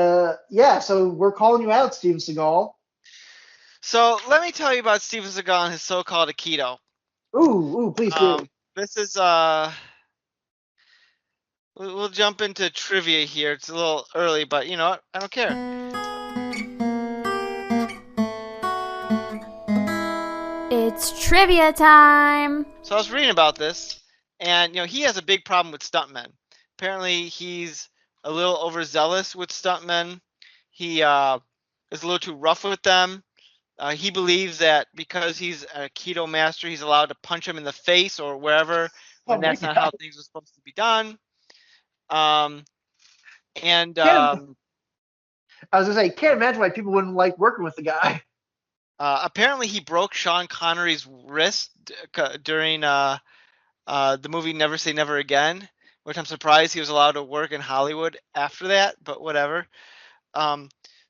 yeah, so we're calling you out, Steven Seagal. So let me tell you about Steven Seagal and his so-called Aikido. Please do. This is we'll jump into trivia here. It's a little early, but you know what? I don't care. It's trivia time. So I was reading about this, and he has a big problem with stuntmen. Apparently, he's a little overzealous with stuntmen. He is a little too rough with them. He believes that because he's a keto master, he's allowed to punch him in the face or wherever Oh when my that's not how god. things are supposed to be done. Um, and Can't, I was gonna say, can't imagine why people wouldn't like working with the guy. apparently, he broke Sean Connery's wrist during the movie Never Say Never Again, which I'm surprised he was allowed to work in Hollywood after that, but whatever.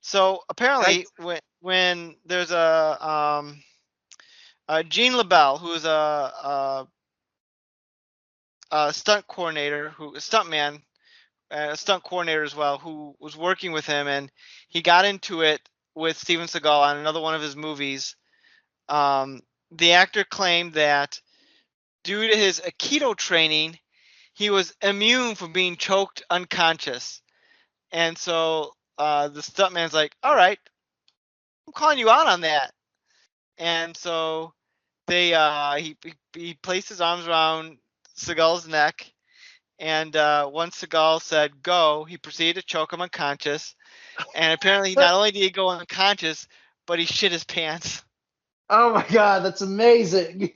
So apparently, That's when there's Gene LaBelle, who is a stunt coordinator, a stuntman, a stunt coordinator as well, who was working with him, and he got into it with Steven Seagal on another one of his movies. The actor claimed that due to his Aikido training, he was immune from being choked unconscious. And so the stuntman's like, all right, I'm calling you out on that. And so they he placed his arms around Seagal's neck. And once Seagal said go, he proceeded to choke him unconscious. And apparently, not only did he go unconscious, but he shit his pants. oh my god, that's amazing.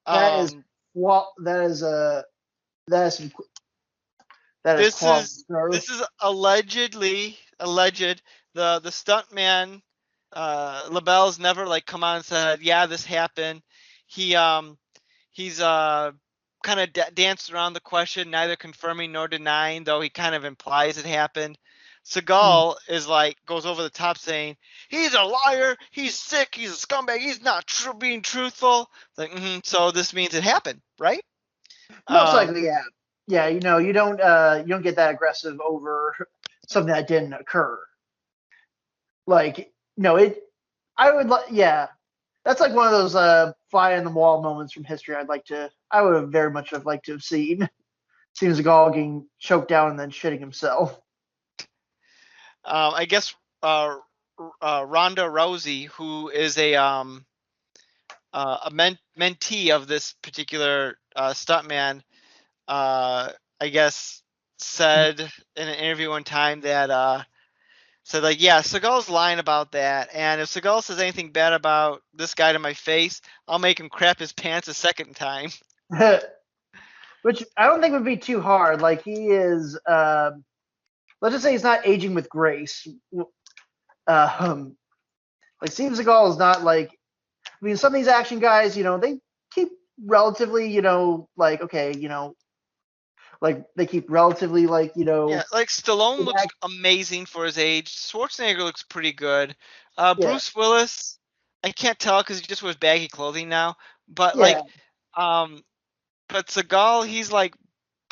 That is Um, that is that is some, that is this quality is growth. this is alleged. The stuntman LaBelle's never like come on and said, yeah, this happened. He's kind of danced around the question, neither confirming nor denying, though he kind of implies it happened. Hmm. Seagal is like goes over the top saying he's a liar, he's sick, he's a scumbag, he's not being truthful. Like, so this means it happened, right? Most Um, likely, yeah. Yeah, you don't get that aggressive over something that didn't occur. Like, no, I would like, yeah. That's like one of those fly in the wall moments from history. I would have very much have liked to have seen. Seems Seagal getting choked down and then shitting himself. I guess Ronda Rousey, who is a mentee of this particular stuntman, I guess said in an interview one time that said like, yeah, Seagal's lying about that, and if Seagal says anything bad about this guy to my face, I'll make him crap his pants a second time. Which I don't think would be too hard. Like he is, let's just say he's not aging with grace. Um, like Steven Seagal is not like. I mean, some of these action guys, they keep relatively, like okay, like they keep relatively like Yeah, like Stallone looks act- amazing for his age. Schwarzenegger looks pretty good. yeah, Bruce Willis, I can't tell because he just wears baggy clothing now. But yeah, um, but Seagal, he's like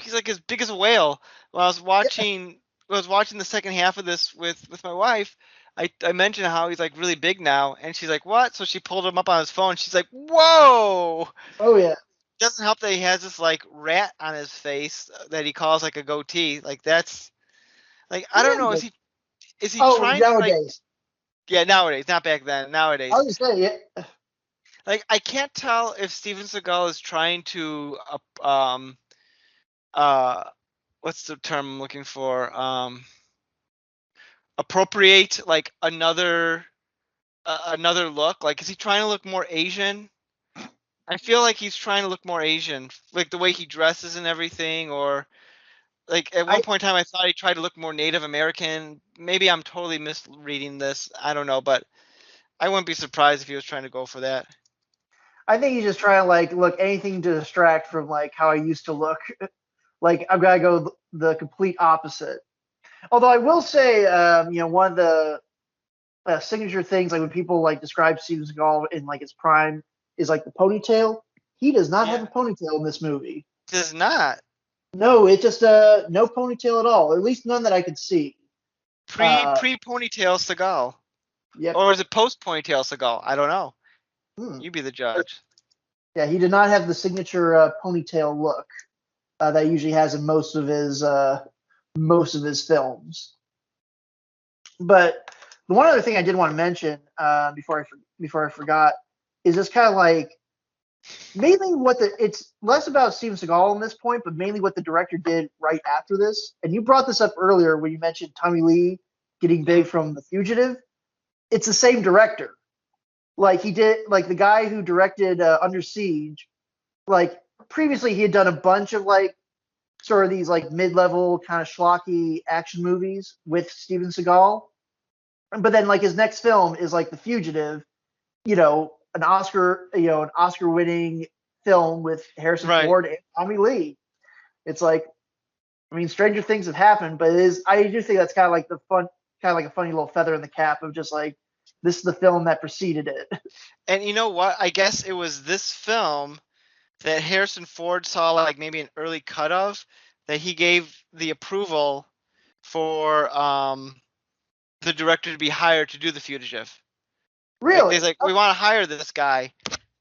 as big as a whale. When I was watching the second half of this with my wife, I mentioned how he's like really big now, and she's like, "What?" So she pulled him up on his phone. She's like, "Whoa!" oh yeah, Doesn't help that he has this like rat on his face that he calls like a goatee. Like that's like I don't yeah. know. But, Is he oh, trying to like nowadays, yeah nowadays, not back then, I nowadays. was just saying, yeah, Like I can't tell if Steven Seagal is trying to uh what's the term I'm looking for? Appropriate like another look. Like is he trying to look more Asian? I feel like he's trying to look more Asian, like the way he dresses and everything, or like at one I point in time I thought he tried to look more Native American. Maybe I'm totally misreading this. I don't know, but I wouldn't be surprised if he was trying to go for that. I think he's just trying to like look anything to distract from like how I used to look. Like I've got to go the complete opposite. Although I will say, one of the signature things, like when people like describe Steven Seagal in like his prime, is like the ponytail. He does not have Yeah, a ponytail in this movie. does not. No, it's just no ponytail at all, or at least none that I could see. Uh, Pre ponytail Seagal, yep. or is it post ponytail Seagal? I don't know. Hmm. You be the judge. Yeah, he did not have the signature ponytail look that he usually has in most of his films. But the one other thing I did want to mention before I forgot is this kind of like mainly it's less about Steven Seagal in this point, but mainly what the director did right after this. And you brought this up earlier when you mentioned Tommy Lee getting big Mhm. from The Fugitive. It's the same director. Like he did, like the guy who directed Under Siege. Like previously, he had done a bunch of like sort of these like mid-level kind of schlocky action movies with Steven Seagal. But then like his next film is like The Fugitive, an Oscar winning film with Harrison Right. Ford and Tommy Lee. It's like, I mean, stranger things have happened, but I do think that's kind of like a funny little feather in the cap of just like, this is the film that preceded it. And you know what? I guess it was this film that Harrison Ford saw like maybe an early cut of that he gave the approval for the director to be hired to do The Fugitive. Like Really? they's like, we want to hire this guy,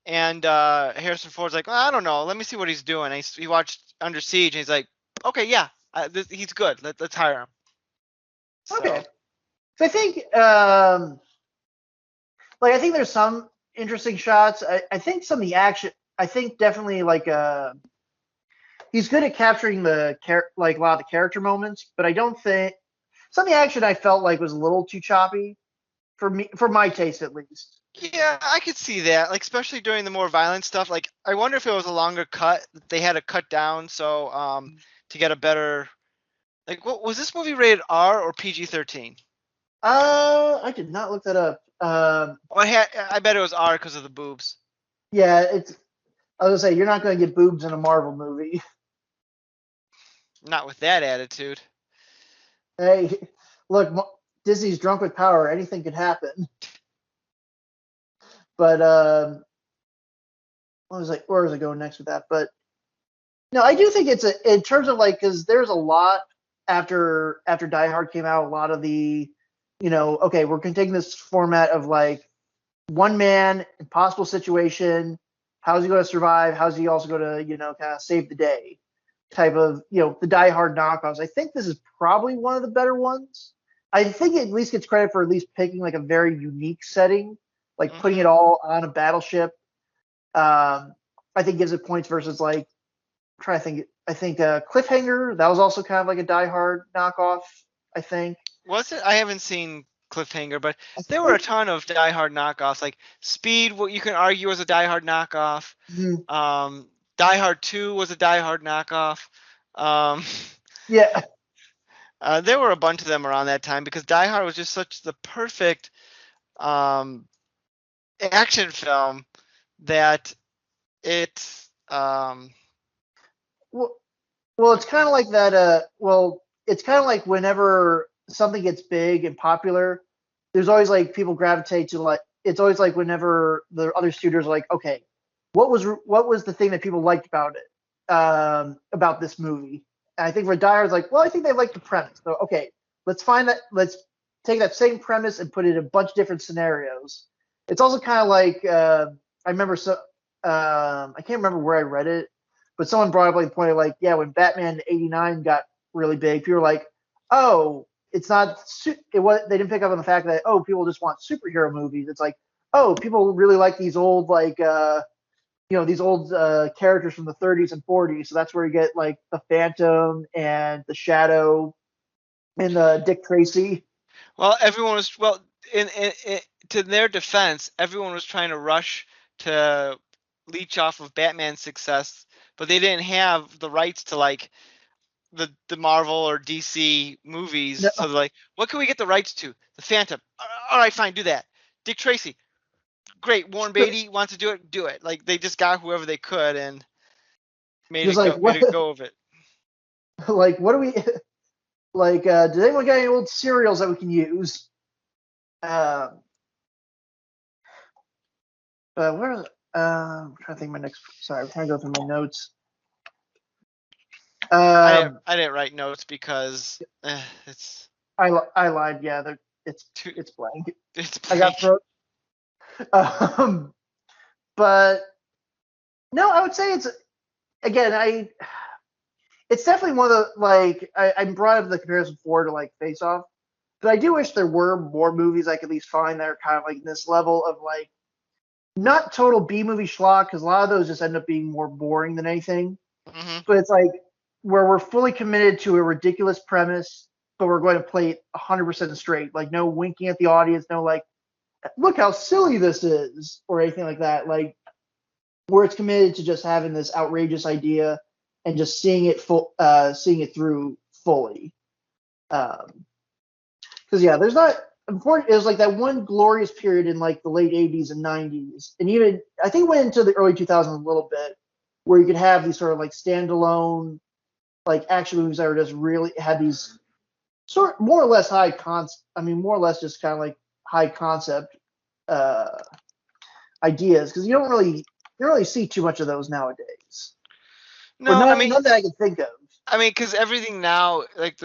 and Harrison Ford's like, well, I don't know, let me see what he's doing. And he watched Under Siege, and he's like, okay, yeah, he's good. Let's hire him. So Okay. So I think, I think there's some interesting shots. I think some of the action, I think definitely like, he's good at capturing like a lot of the character moments, but I don't think some of the action I felt like was a little too choppy for my taste at least. yeah, I could see that, like especially during the more violent stuff. Like I wonder if it was a longer cut that they had to cut down so to get a better like what was this movie rated R or PG-13? I did not look that up. Well, I bet it was R because of the boobs. Yeah, I was gonna say you're not gonna get boobs in a Marvel movie. Not with that attitude. Hey, look, Disney's drunk with power. Anything could happen. But where was I going next with that? But No, I do think it's in terms of like, because there's a lot after Die Hard came out, a lot of the, okay, we're continuing this format of like one man, impossible situation. How's he going to survive? How's he also going to, kind of save the day? Type of, the Die Hard knockoffs. I think this is probably one of the better ones. I think it at least gets credit for at least picking like a very unique setting, like putting it all on a battleship. I think gives it points versus like, I'm trying to think. I think Cliffhanger, that was also kind of like a Die Hard knockoff. I think. Was it? I haven't seen Cliffhanger, but there were a ton of Die Hard knockoffs. Like Speed, what you can argue was a Die Hard knockoff. Mm-hmm. Die Hard 2 was a Die Hard knockoff. Yeah. There were a bunch of them around that time because Die Hard was just such the perfect action film that it's well, it's kind of like that. It's kind of like whenever something gets big and popular, there's always like people gravitate to like. It's always like whenever the other studios are like, okay, what was the thing that people liked about this movie? And I think for Die Hard, it's like, well, I think they liked the premise. So okay, let's take that same premise and put it in a bunch of different scenarios. It's also kind of like I remember I can't remember where I read it, but someone brought up like the point of like, yeah, when Batman '89 got really big, people were like, oh, it's not they didn't pick up on the fact that people just want superhero movies. It's like, people really like these old like these old characters from the 30s and 40s. So that's where you get like the Phantom and the Shadow and Dick Tracy. Well, in to their defense, everyone was trying to rush to leech off of Batman's success, but they didn't have the rights to like the Marvel or DC movies. No. So they're like, what can we get the rights to? The Phantom. All right, fine, do that. Dick Tracy. Great. Warren Beatty wants to do it. Do it. Like they just got whoever they could and made it go of it. Like, what do we like? Does anyone got any old cereals that we can use? Where is it? I'm trying to think of my next. Sorry, I'm trying to go through my notes. I didn't write notes because it's. I lied. Yeah, it's blank. It's blank. I got throat. But no, I would say it's it's definitely one of the like I brought up the comparison before to like Face Off, but I do wish there were more movies I could at least find that are kind of like this level of like not total B movie schlock because a lot of those just end up being more boring than anything. Mm-hmm. But it's like where we're fully committed to a ridiculous premise, but we're going to play it 100% straight. Like no winking at the audience, no like, look how silly this is, or anything like that. Like where it's committed to just having this outrageous idea and just seeing it through fully. Because there's not. It was like that one glorious period in like the late 80s and 90s, and even I think it went into the early 2000s a little bit, where you could have these sort of like standalone, like action movies that were just really had these more or less more or less just kind of like high concept ideas, because you don't really see too much of those nowadays. No, none that I can think of. I mean, because everything now, like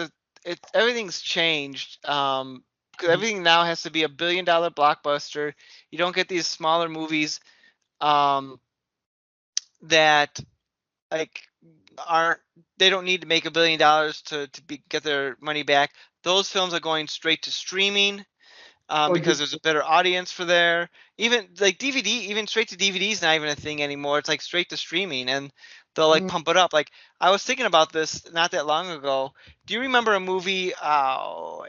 everything's changed. Because everything now has to be $1 billion blockbuster. You don't get these smaller movies that like they don't need to make $1 billion to get their money back. Those films are going straight to streaming because there's a better audience for there. Even like DVD, even straight to DVD is not even a thing anymore. It's like straight to streaming, and they'll like pump it up. Like I was thinking about this not that long ago. Do you remember a movie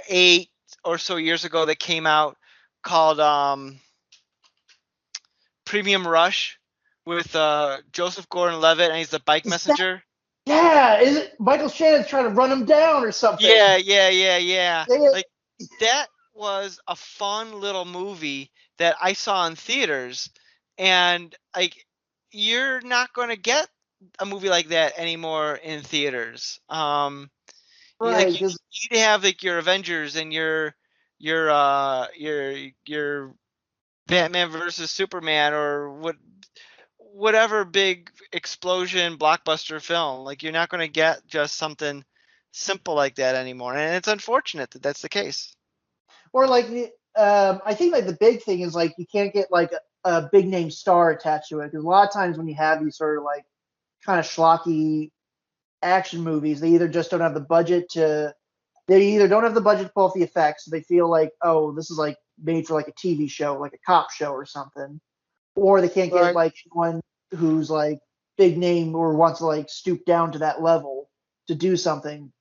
8 or so years ago that came out called Premium Rush with Joseph Gordon-Levitt, and he's the bike messenger? Is it Michael Shannon's trying to run him down or something? Yeah. Like that was a fun little movie that I saw in theaters, and like you're not going to get a movie like that anymore in theaters. Right. Like, you need to have like your Avengers and your Batman versus Superman or whatever big explosion blockbuster film. Like, you're not going to get just something simple like that anymore, and it's unfortunate that that's the case. Or like I think like the big thing is like you can't get like a big name star attached to it because a lot of times when you have these sort of like kind of schlocky action movies, they either just don't have the budget to they either don't have the budget to pull off the effects, so they feel like, oh, this is like made for like a TV show, like a cop show or something, or they can't get Right. like one who's like big name or wants to like stoop down to that level to do something.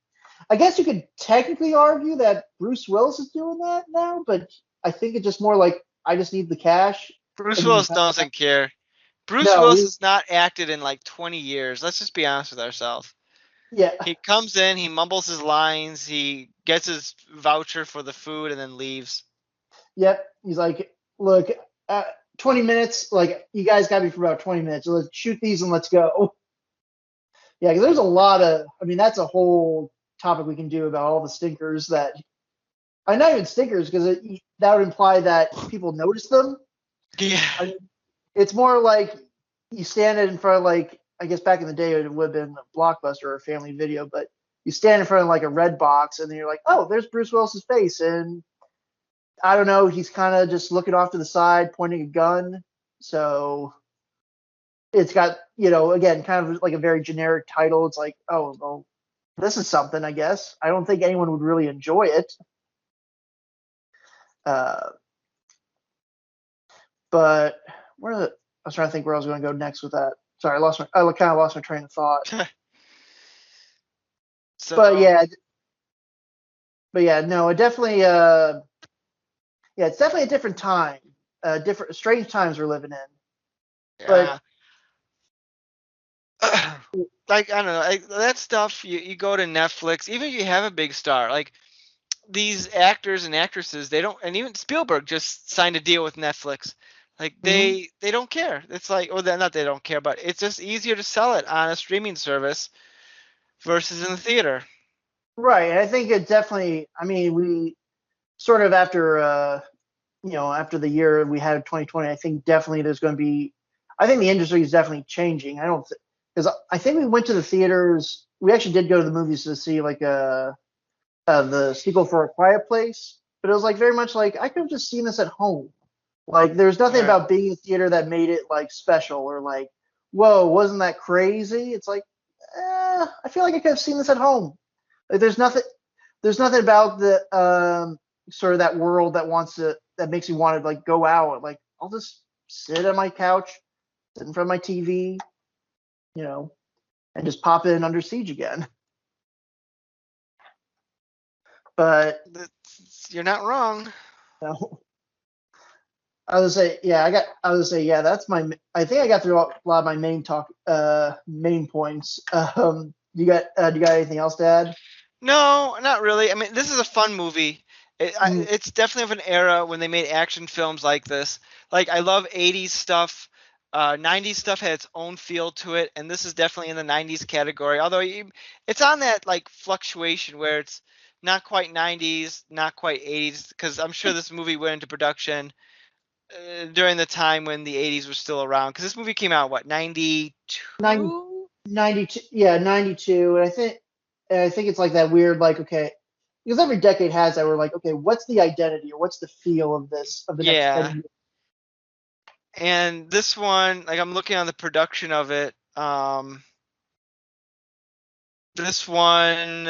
I guess you could technically argue that Bruce Willis is doing that now, but I think it's just more like I just need the cash. Bruce And Willis doesn't care. Bruce no, Willis has not acted in like 20 years. Let's just be honest with ourselves. yeah, He comes in, he mumbles his lines, he gets his voucher for the food, and then leaves. yep. He's like, look, 20 minutes. Like you guys got me for about 20 minutes. So let's shoot these and let's go. Yeah, because there's a lot of. I mean, that's a whole topic we can do about all the stinkers that. Not even stinkers because that would imply that people notice them. Yeah. I mean, it's more like you stand in front of like I guess back in the day it would have been a Blockbuster or a Family Video, but you stand in front of like a red box and then you're like, oh, there's Bruce Willis's face, and I don't know, he's kind of just looking off to the side, pointing a gun. So it's got again kind of like a very generic title. It's like, oh well, this is something, I guess. I don't think anyone would really enjoy it. But I was trying to think where I was going to go next with that. Sorry, I kind of lost my train of thought. So, but yeah, no, it definitely, it's definitely a different time, different strange times we're living in. yeah. Like, I don't know, like, that stuff, you go to Netflix, even if you have a big star, like these actors and actresses, they don't, and even Spielberg just signed a deal with Netflix. Like they don't care. It's like, or not they don't care, but it's just easier to sell it on a streaming service versus in the theater. Right, and I think it definitely. I mean, we sort of after after the year we had 2020, I think definitely there's going to be. I think the industry is definitely changing. I don't because I think we went to the theaters. We actually did go to the movies to see like the sequel for A Quiet Place, but it was like very much like I could have just seen this at home. Like there's nothing about being in theater that made it like special or like, whoa, wasn't that crazy? It's like, I feel like I could have seen this at home. Like there's nothing about the sort of that world that makes me want to like go out. Like I'll just sit on my couch, sit in front of my TV, and just pop in Under Siege again. But you're not wrong. No. I was gonna say, yeah, that's I think I got through a lot of my main points. You got anything else to add? No, not really. I mean, this is a fun movie. It's definitely of an era when they made action films like this. Like, I love 80s stuff. 90s stuff had its own feel to it, and this is definitely in the 90s category. Although it's on that like fluctuation where it's not quite 90s, not quite 80s, because I'm sure this movie went into production during the time when the 80s was still around, because this movie came out, what, 92? 92, yeah, 92. And I think it's like that weird, like, okay, because every decade has that, we're like, okay, what's the identity or what's the feel of the next 10 years? And this one, like, I'm looking on the production of it. This one,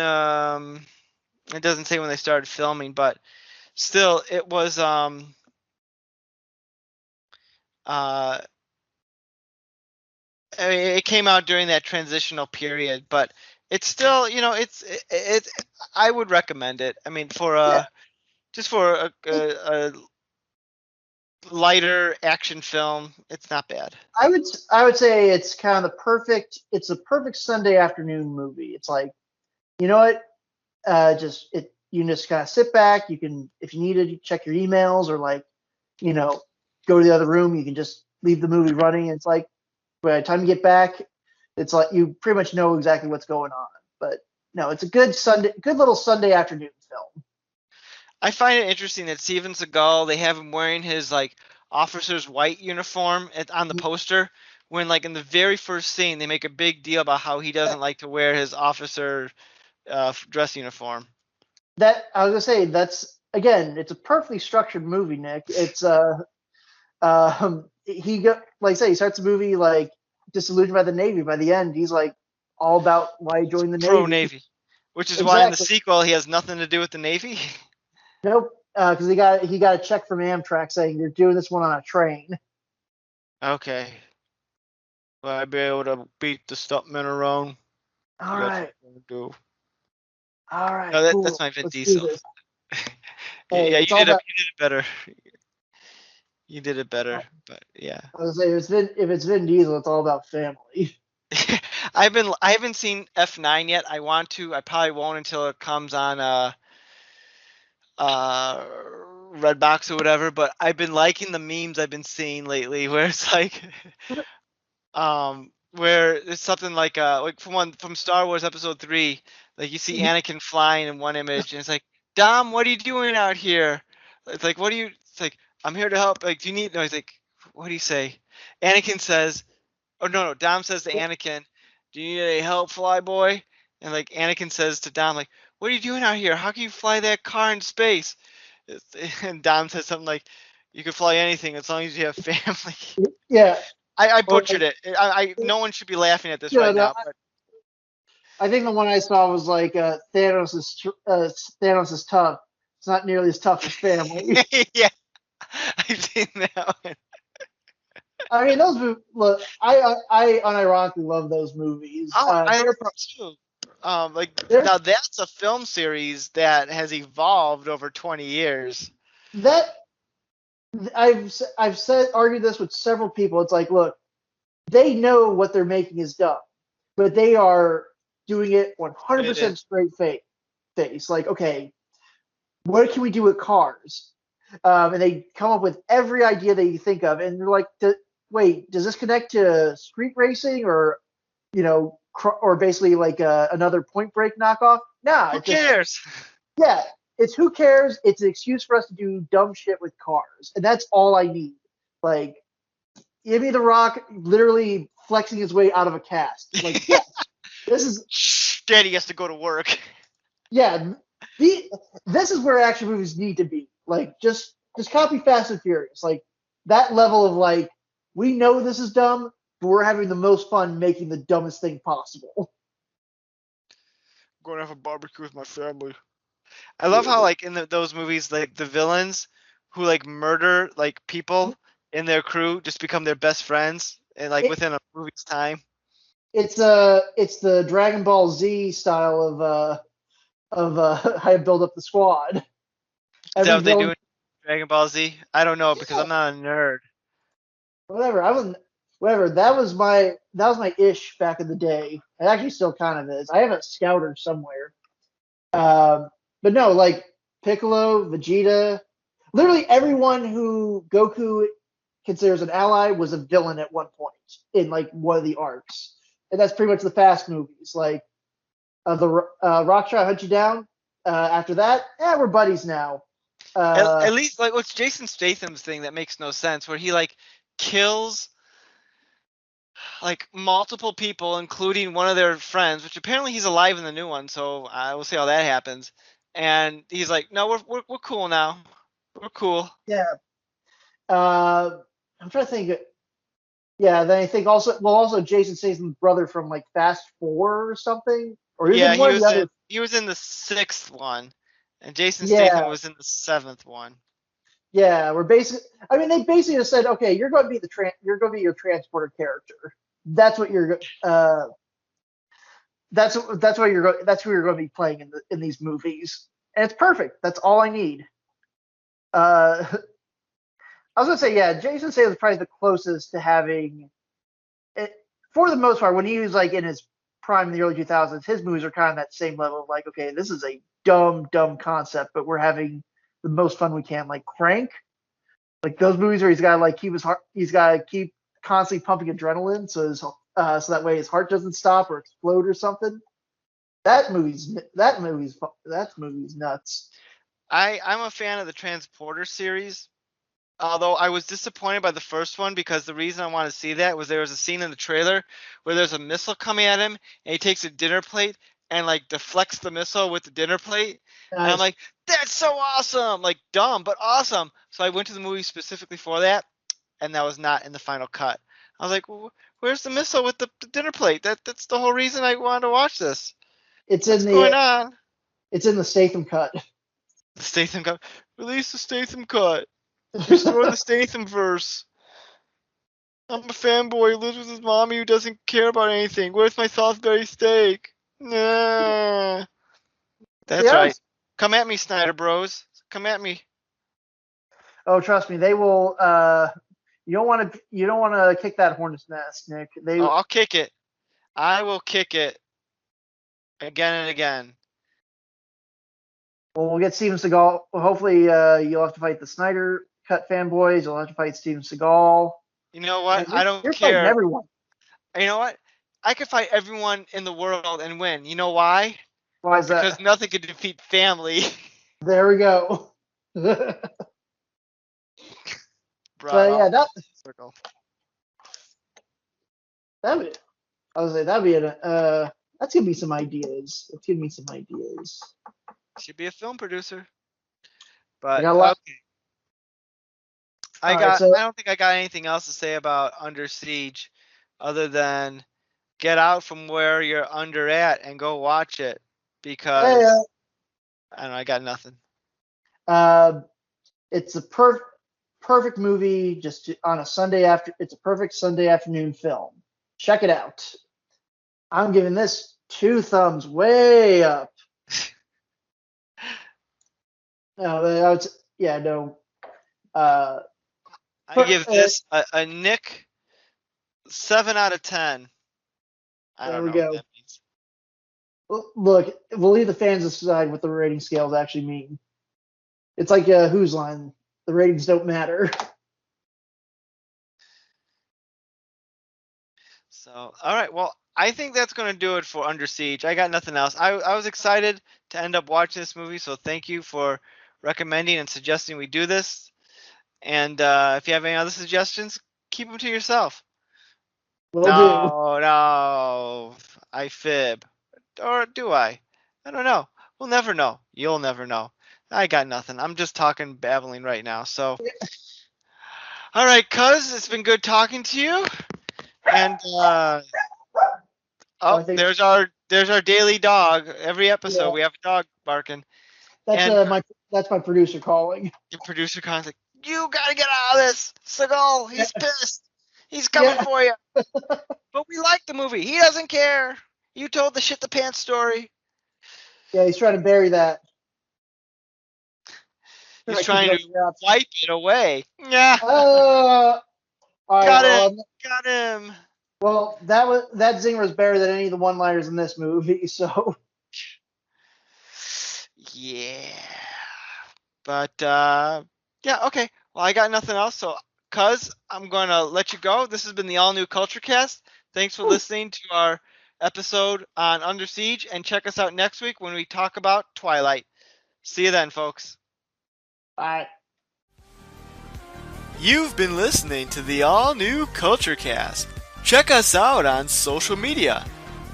it doesn't say when they started filming, but still, it was I mean, it came out during that transitional period, but it's still, it's I would recommend it. I mean, just for a lighter action film, it's not bad. I would say it's kind of it's a perfect Sunday afternoon movie. It's like, you know what, you can just kind of sit back. You can, if you need to, check your emails or like, go to the other room. You can just leave the movie running. It's like by the time you get back, it's like you pretty much know exactly what's going on. But no, it's a good little Sunday afternoon film. I find it interesting that Steven Seagal, they have him wearing his like officer's white uniform on the poster, when like in the very first scene they make a big deal about how he doesn't like to wear his officer dress uniform. That I was gonna say that's again, it's a perfectly structured movie, Nick. It's he got like I say he starts the movie like disillusioned by the Navy. By the end, he's like all about why he joined the Pro Navy. Navy, which is why in the Exactly. sequel he has nothing to do with the Navy. Nope. Because he got a check from Amtrak saying you're doing this one on a train. Okay. Will I be able to beat the stuntmen around? All That's what right. I'm gonna do. All right. No, that's Cool. my Vin Let's do Diesel. this. Hey, Yeah, it's all about. you did it better. You did it better, but yeah. I was gonna say if it's Vin Diesel, it's all about family. I haven't seen F9 yet. I want to. I probably won't until it comes on uh Redbox or whatever, but I've been liking the memes I've been seeing lately where it's like where it's something like from Star Wars episode 3, like you see Anakin flying in one image and it's like, "Dom, what are you doing out here?" It's like, "What do you?" It's like, "I'm here to help." Like, "Do you need?" No, he's like, "What do you say?" Anakin says, "Oh no, Dom says to Anakin, do you need any help, fly boy?" And like Anakin says to Dom, like, "What are you doing out here? How can you fly that car in space?" And Dom says something like, "You can fly anything as long as you have family." Yeah. I Or butchered it. No one should be laughing at this no, right no. now, but I think the one I saw was like Thanos is tough. It's not nearly as tough as family. yeah, I've seen that one. I mean, those look. I unironically love those movies. Oh, I love They're it too. Like they're now that's a film series that has evolved over 20 years. that I've said argued this with several people. It's like, look, they know what they're making is dumb, but they are doing it It 100% is. straight face. Like, okay, what can we do with cars? And they come up with every idea that you think of, and you're like, wait, does this connect to street racing or or basically like another Point Break knockoff? Nah, Who it's just cares? yeah, it's who cares? It's an excuse for us to do dumb shit with cars, and that's all I need. Like, give me The Rock literally flexing his way out of a cast. Like, yeah, this is Shh, Daddy has to go to work. yeah, the this is where action movies need to be. Like, just copy Fast and Furious. Like that level of like, we know this is dumb, but we're having the most fun making the dumbest thing possible. Going to have a barbecue with my family. I love how like in those movies, like the villains who like murder like people in their crew just become their best friends, and like It, within a movie's time. it's the Dragon Ball Z style of how you build up the squad. Is that Every what they do villain, in Dragon Ball Z? I don't know because yeah, I'm not a nerd. whatever. I was whatever. That was my ish back in the day. It actually still kind of is. I have a scouter somewhere. But no, like Piccolo, Vegeta, literally everyone who Goku considers an ally was a villain at one point in like one of the arcs, and that's pretty much the Fast movies. Like the Rockshot Hunt You Down. After that, yeah, we're buddies now. At least like what's Jason Statham's thing that makes no sense, where he like kills like multiple people, including one of their friends, which apparently he's alive in the new one. So I will see how that happens. And he's like, "No, we're cool now. We're cool." Yeah. I'm trying to think. Yeah, then I think also Jason Statham's brother from like Fast Four or something, or he was Yeah, in one of the other. he was in the 6th one, and Jason Statham Yeah, was in the 7th one. yeah, we're basically. I mean, they basically just said, okay, you're going to be you're going to be your transporter character. That's what you're. That's what you're going. That's who you're going to be playing in these movies, and it's perfect. That's all I need. Uh, I was gonna say, yeah, Jason Statham is probably the closest to having it for the most part. When he was like in his prime in the early 2000s, his movies are kind of that same level of like, okay, this is a dumb concept, but we're having the most fun we can. Like Crank, like those movies where he's got to like keep his heart, he's got to keep constantly pumping adrenaline, so that way his heart doesn't stop or explode or something. That movie's nuts. I'm a fan of the Transporter series. Although I was disappointed by the first one because the reason I wanted to see that was there was a scene in the trailer where there's a missile coming at him and he takes a dinner plate and like deflects the missile with the dinner plate. And I'm Nice. like, that's so awesome! Like dumb, but awesome. So I went to the movie specifically for that, and that was not in the final cut. I was like, where's the missile with the dinner plate? That's the whole reason I wanted to watch this. It's What's in going the on? it's in the Statham cut. The Statham cut. Release the Statham cut. Restore the Statham verse. I'm a fanboy who lives with his mommy who doesn't care about anything. Where's my Salisbury steak? Nah. That's Yeah. right. Come at me, Snyder Bros. Come at me. Oh, trust me, they will. You don't want to. You don't want to kick that hornet's nest, Nick. They. Oh, I'll kick it. I will kick it again and again. Well, we'll get Steven Seagal. Well, hopefully, you'll have to fight the Snyder Cut fanboys. You'll have to fight Steven Seagal. You know what? Man, I don't you're fighting care. everyone. You know what? I could fight everyone in the world and win. You know why? Why is that? Because nothing could defeat family. There we go. But yeah, Circle. that'd be. I was like, that'd be that's gonna be some ideas. It's gonna be some ideas. Should be a film producer. I But got a lot. okay. All right, so I don't think I got anything else to say about Under Siege other than get out from where you're under at and go watch it because yeah, I don't know, I got nothing. it's a perfect movie just on a Sunday after. It's a perfect Sunday afternoon film. Check it out. I'm giving this 2 thumbs way up. No, no. I give this a Nick 7 out of 10. I don't know what that means. Look, we'll leave the fans decide what the rating scales actually mean. It's like Who's Line. The ratings don't matter. So, all right. Well, I think that's going to do it for Under Siege. I got nothing else. I was excited to end up watching this movie, so thank you for recommending and suggesting we do this. And if you have any other suggestions, keep them to yourself. No, I fib. Or do I? I don't know. We'll never know. You'll never know. I got nothing. I'm just talking, babbling right now. So, all right, cuz, it's been good talking to you. And there's our daily dog. Every episode we have a dog barking. That's my producer calling. Your producer calling like, you gotta get out of this, Seagal. He's pissed. He's coming for you. But we like the movie. He doesn't care. You told the shit the pants story. Yeah, he's trying to bury that. He's trying to wipe it away. Yeah. Got him. Well, that zinger was better than any of the one-liners in this movie. So. Yeah. But yeah. Okay. Well, I got nothing else. So, cuz, I'm gonna let you go. This has been the All New Culture Cast. Thanks for listening to our episode on Under Siege, and check us out next week when we talk about Twilight. See you then, folks. Bye. You've been listening to the All New Culture Cast. Check us out on social media.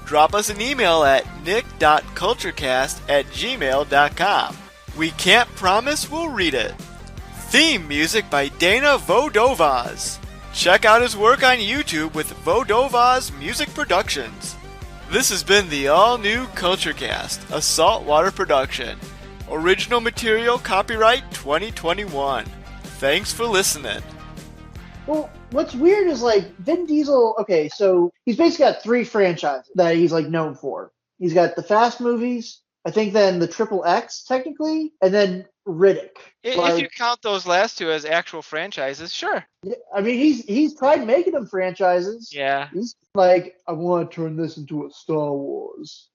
Drop us an email at nick.culturecast@gmail.com. We can't promise we'll read it. Theme music by Dana Vodovaz. Check out his work on YouTube with Vodovaz Music Productions. This has been the All New Culture Cast, a saltwater production. Original material copyright 2021. Thanks for listening. Well, what's weird is like Vin Diesel. Okay, so he's basically got 3 franchises that he's like known for. He's got the Fast movies, I think, then the Triple X technically, and then Riddick. If you count those last 2 as actual franchises, sure. I mean, he's tried making them franchises. Yeah. He's like, I want to turn this into a Star Wars.